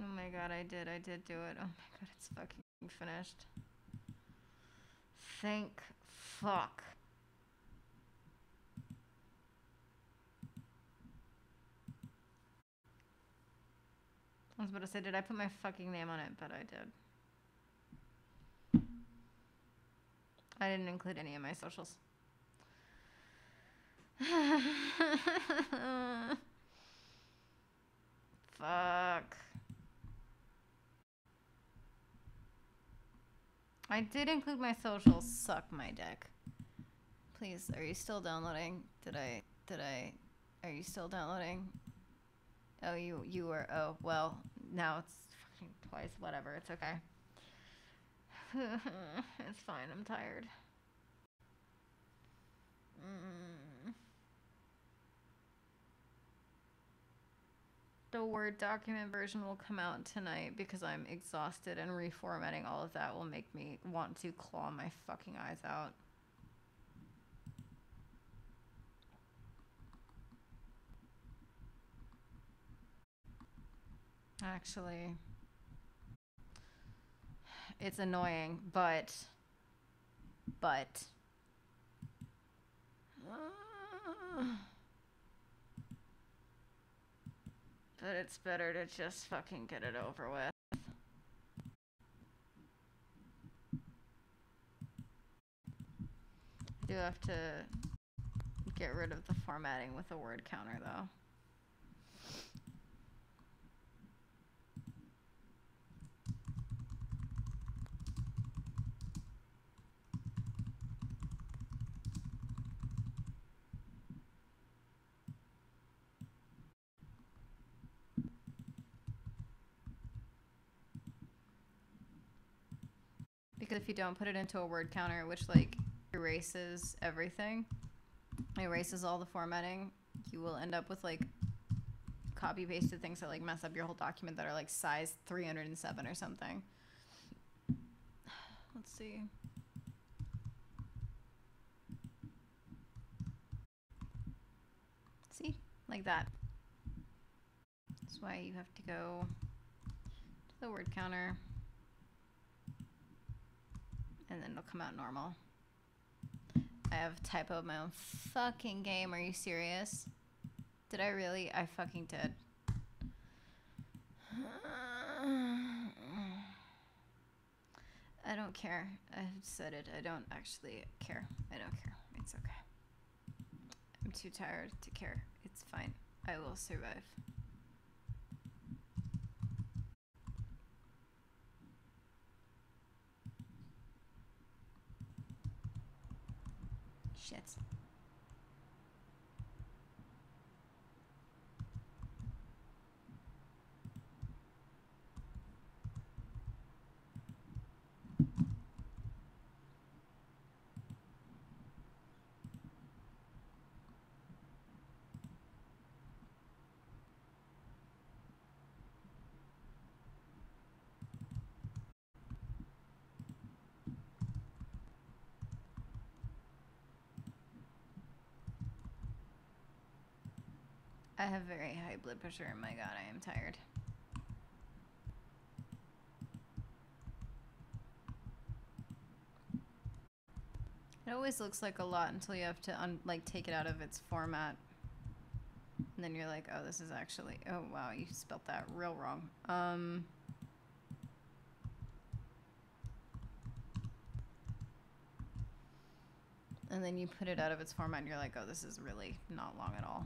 Oh my god, I did do it. Oh my god, it's fucking finished. Thank fuck. I was about to say, did I put my fucking name on it? But I did. I didn't include any of my socials. Fuck. I did include my socials. Suck my dick. Please, are you still downloading? Are you still downloading? Oh, you were, oh, well, now it's fucking twice, whatever, it's okay. It's fine, I'm tired. the Word document version will come out tonight because I'm exhausted, and reformatting all of that will make me want to claw my fucking eyes out. Actually, it's annoying, but it's better to just fucking get it over with. I do have to get rid of the formatting with a word counter, though. Because if you don't put it into a word counter, which like erases everything, erases all the formatting, you will end up with like copy pasted things that like mess up your whole document that are like size 307 or something. Let's see. See? Like that. That's why you have to go to the word counter. And then it'll come out normal. I have typoed my own fucking game. Are you serious? Did I really? I fucking did. I don't care. I've said it. I don't actually care. I don't care. It's okay. I'm too tired to care. It's fine. I will survive. Shit. I have very high blood pressure, and my god, I am tired. It always looks like a lot until you have to like take it out of its format. And then you're like, oh, this is actually, oh wow, you spelt that real wrong. And then you put it out of its format and you're like, oh, this is really not long at all.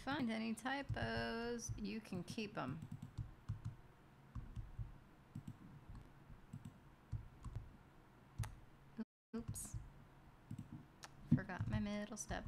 Find any typos, you can keep them. Oops. Forgot my middle step.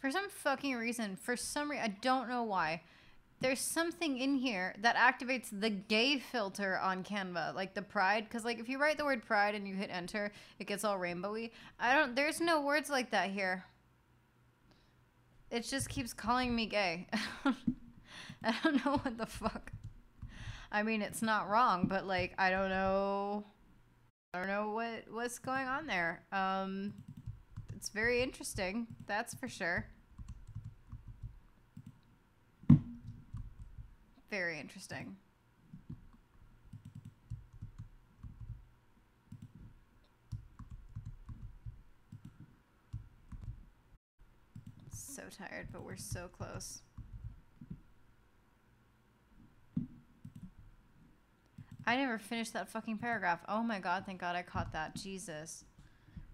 For some fucking reason, I don't know why, there's something in here that activates the gay filter on Canva, like the pride. Because, like, if you write the word pride and you hit enter, it gets all rainbowy. There's no words like that here. It just keeps calling me gay. I don't know what the fuck. I mean, it's not wrong, but, like, I don't know what's going on there. It's very interesting, that's for sure. Very interesting. So tired, but we're so close. I never finished that fucking paragraph. Oh my god, thank god I caught that. Jesus.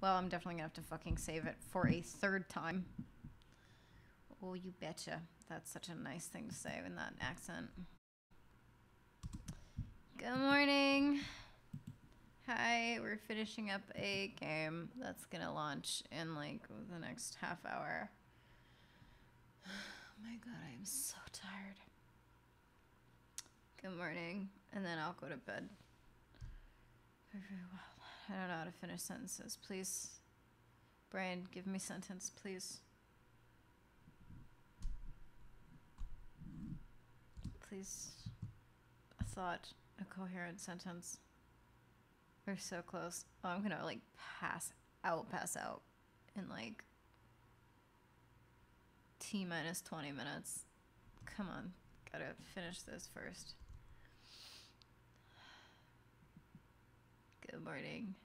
Well, I'm definitely gonna have to fucking save it for a third time. Oh, you betcha. That's such a nice thing to say in that accent. Good morning. Hi, we're finishing up a game that's gonna launch in like the next half hour. Oh my god, I am so tired. Good morning. And then I'll go to bed. I don't know how to finish sentences. Please, Brian, give me sentence, please. Please, a thought, a coherent sentence. We're so close. Oh, I'm gonna like pass out in like T-minus 20 minutes. Come on, gotta finish this first. Good morning.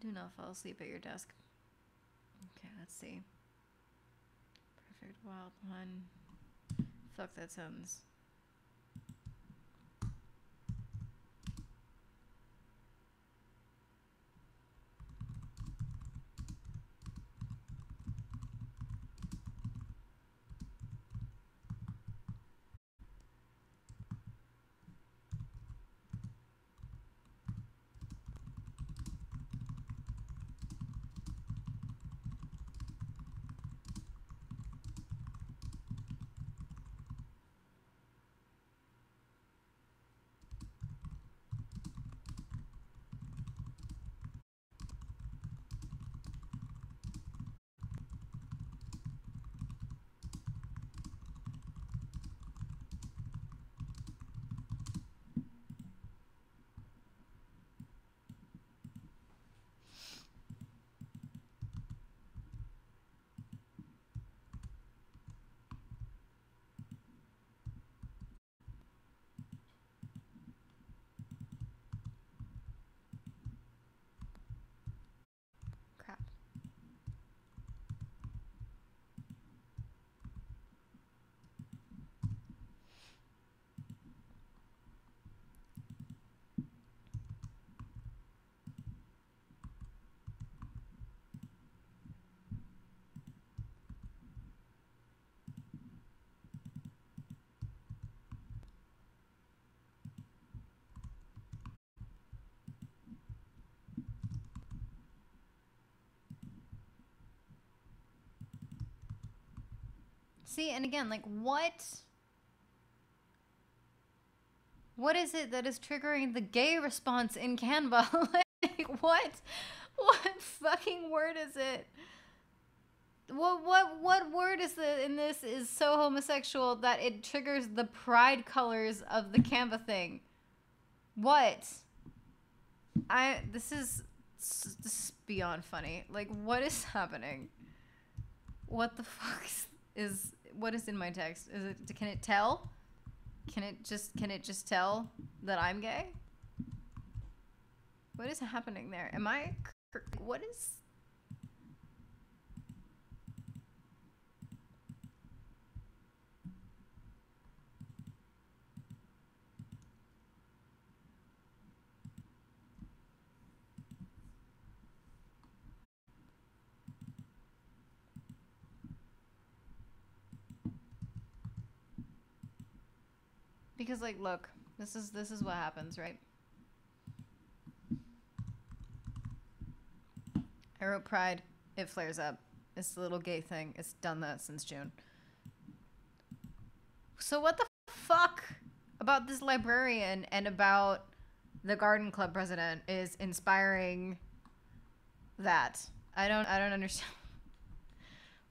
Do not fall asleep at your desk. Okay, let's see. Perfect wild one. Fuck that sentence. Crap. See, and again, like, what is it that is triggering the gay response in Canva? Like, what fucking word is it? What word is in this is so homosexual that it triggers the pride colors of the Canva thing? What? This is beyond funny. Like, what is happening? What the fuck is what is in my text? Can it tell? Can it just tell that I'm gay? What is happening there? What is... Because, like, look, this is what happens, right? I wrote Pride. It flares up. It's the little gay thing. It's done that since June. So what the fuck about this librarian and about the garden club president is inspiring that? I don't understand.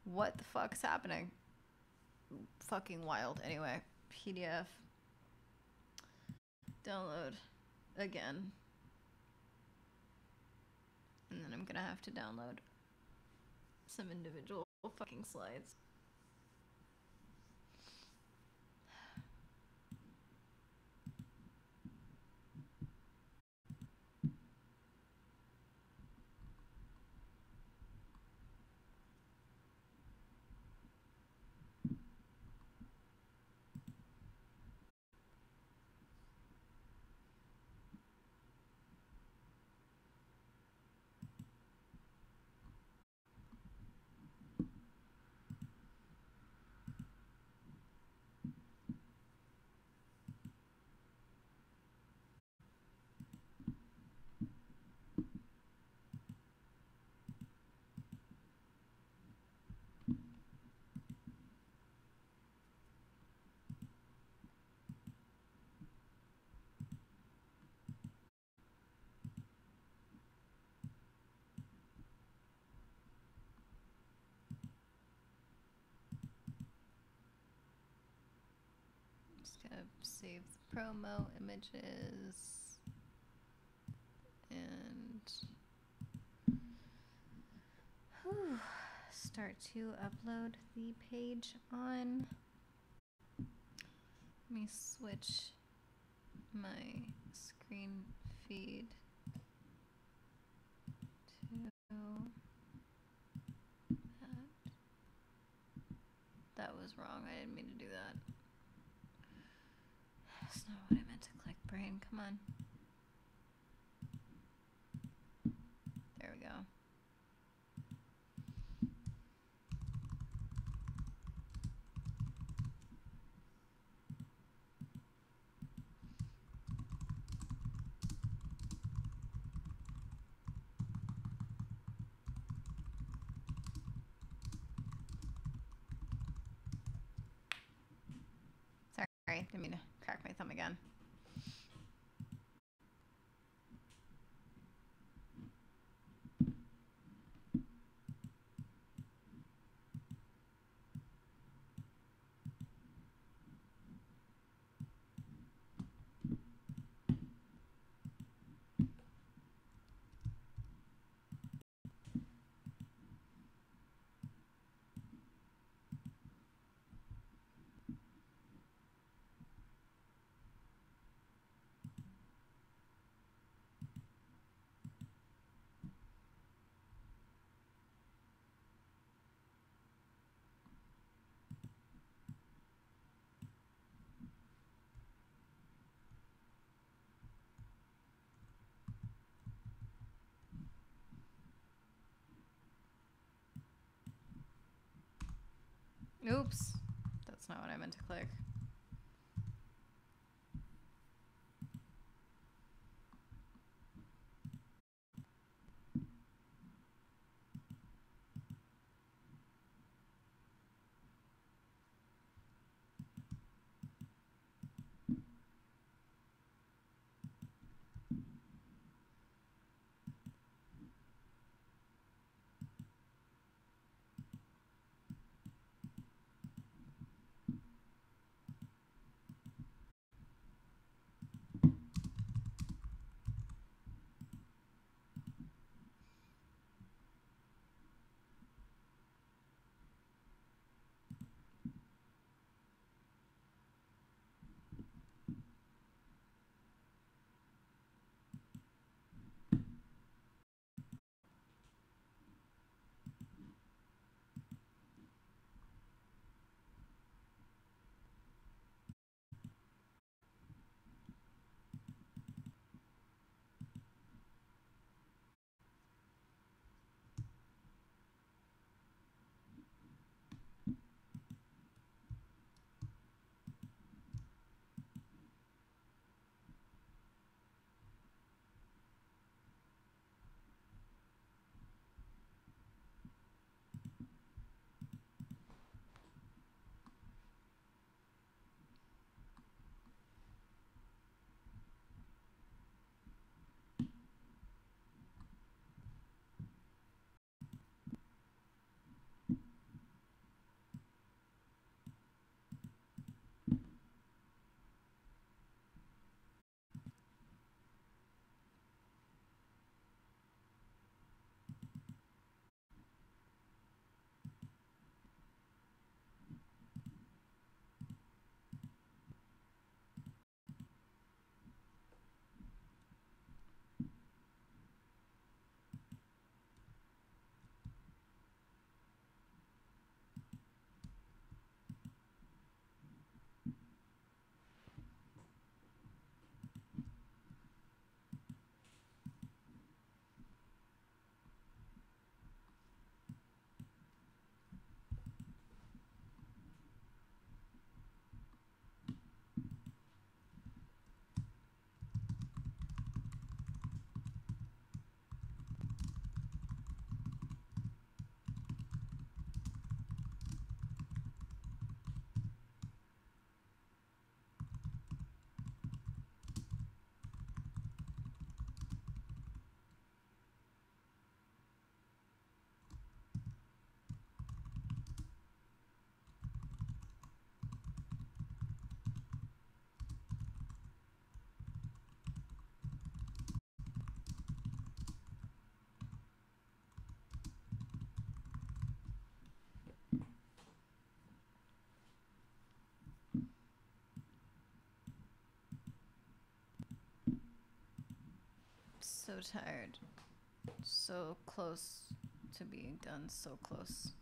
What the fuck is happening? Fucking wild. Anyway, PDF. Download again. And then I'm gonna have to download some individual fucking slides. Just gonna save the promo images and start to upload the page on. Let me switch my screen feed to that. That was wrong. I didn't mean to do that. That's not what I meant to click, brain. Come on. There we go. Sorry, didn't mean to crack my thumb again. Oops. That's not what I meant to click. so tired. So close to being done. So close.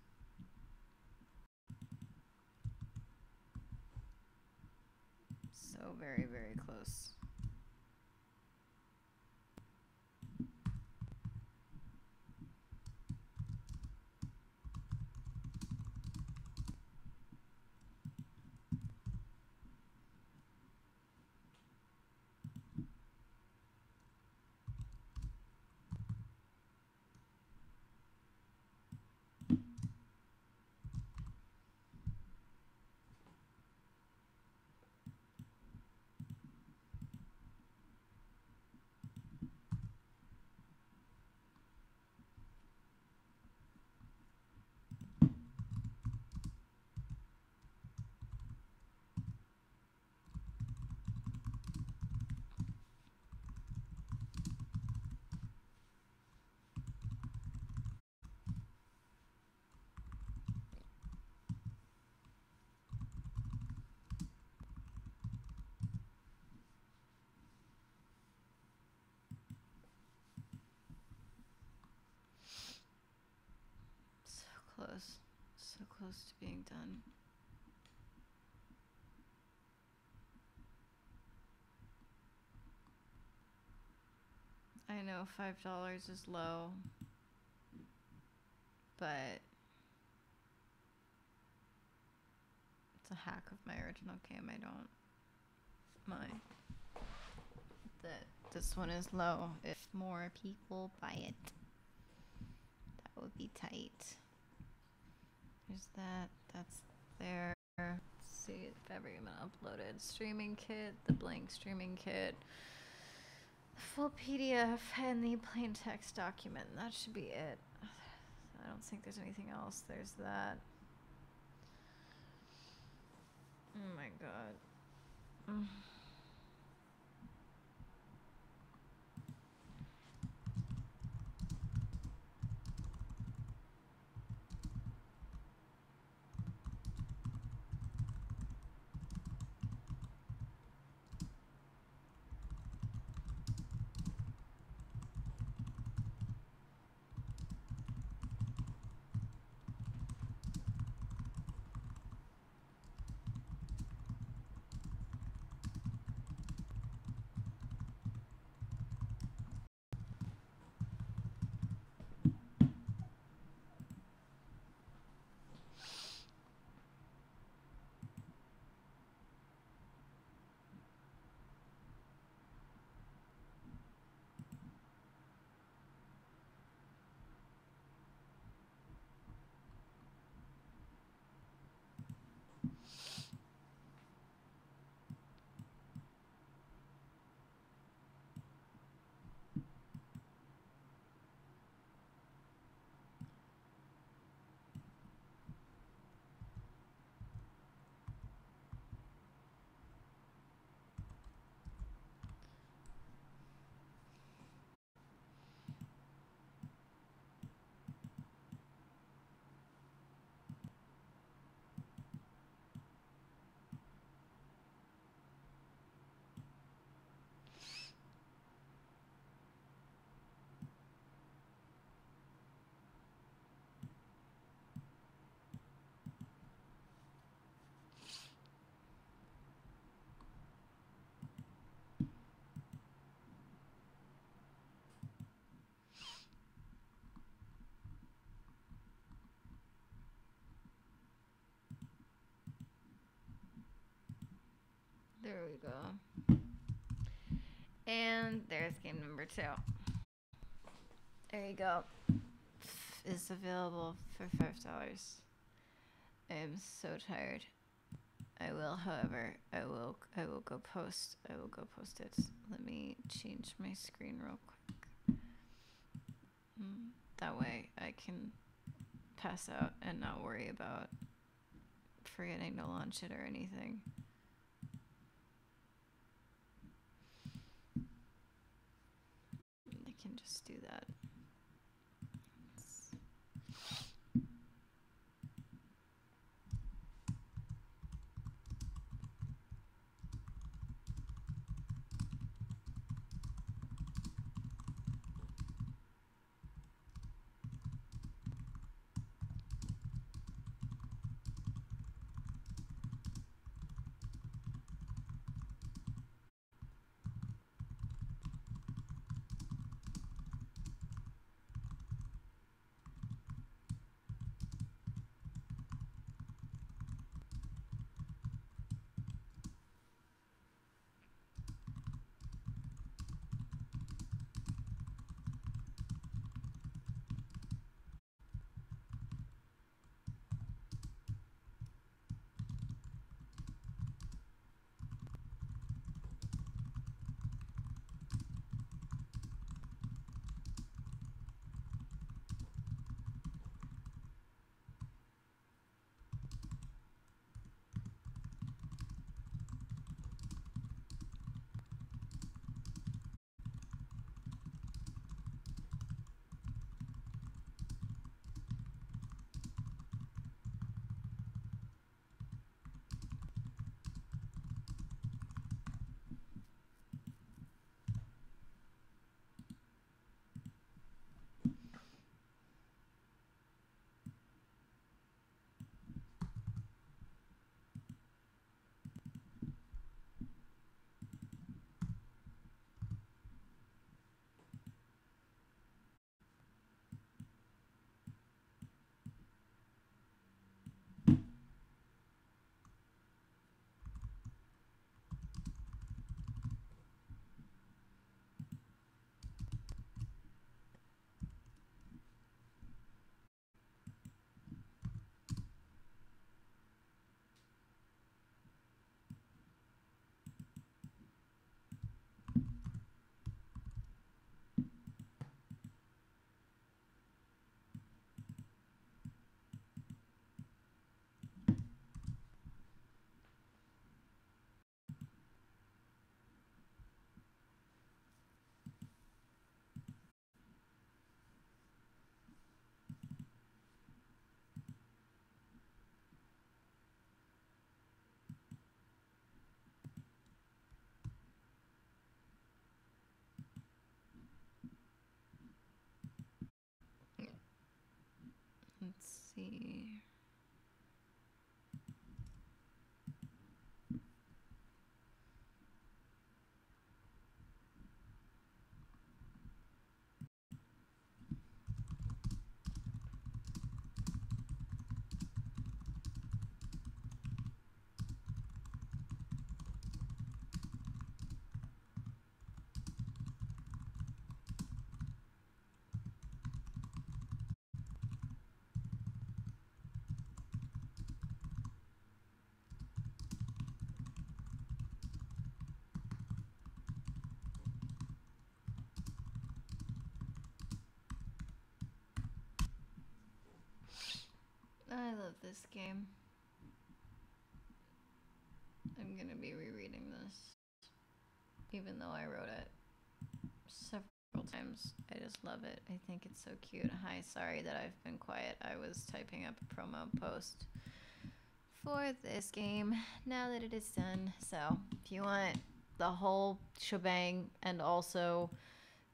So very, very close. Close. So close to being done. I know $5 is low, but it's a hack of my original game. I don't mind that this one is low. If more people buy it, that would be tight. There's that. That's there. Let's see if ever even uploaded. Streaming kit, the blank streaming kit, the full PDF, and the plain text document. That should be it. I don't think there's anything else. There's that. Oh my god. There we go. And there's game number 2. There you go. Is available for $5. I am so tired. I will, however, I will go post. I will go post it. Let me change my screen real quick. That way I can pass out and not worry about forgetting to launch it or anything. I can just do that. see. I love this game. I'm gonna be rereading this, even though I wrote it several times. I just love it. I think it's so cute. Hi, sorry that I've been quiet. I was typing up a promo post for this game now that it is done. So if you want the whole shebang and also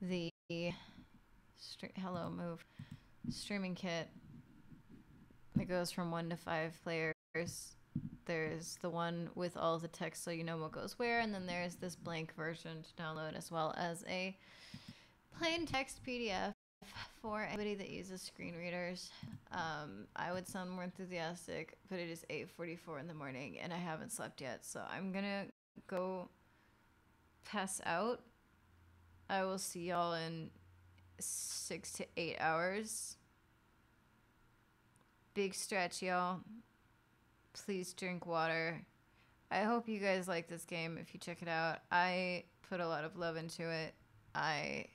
the hello move streaming kit that goes from 1 to 5 players, there's the one with all the text so you know what goes where, and then there's this blank version to download, as well as a plain text PDF for anybody that uses screen readers. I would sound more enthusiastic, but it is 8:44 in the morning and I haven't slept yet, so I'm gonna go pass out. I will see y'all in 6 to 8 hours. Big stretch, y'all. Please drink water. I hope you guys like this game if you check it out. I put a lot of love into it. I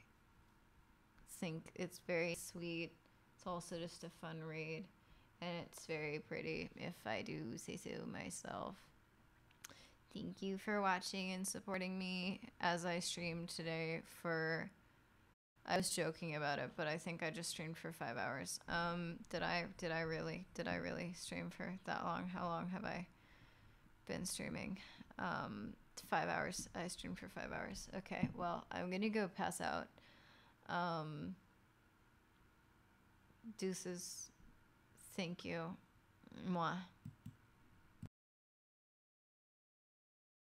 think it's very sweet. It's also just a fun read, and it's very pretty, if I do say so myself. Thank you for watching and supporting me as I streamed today for... I was joking about it, but I think I just streamed for 5 hours. Did I really stream for that long? How long have I been streaming? 5 hours. I streamed for 5 hours. Okay, well, I'm gonna go pass out. Deuces. Thank you. Mwah.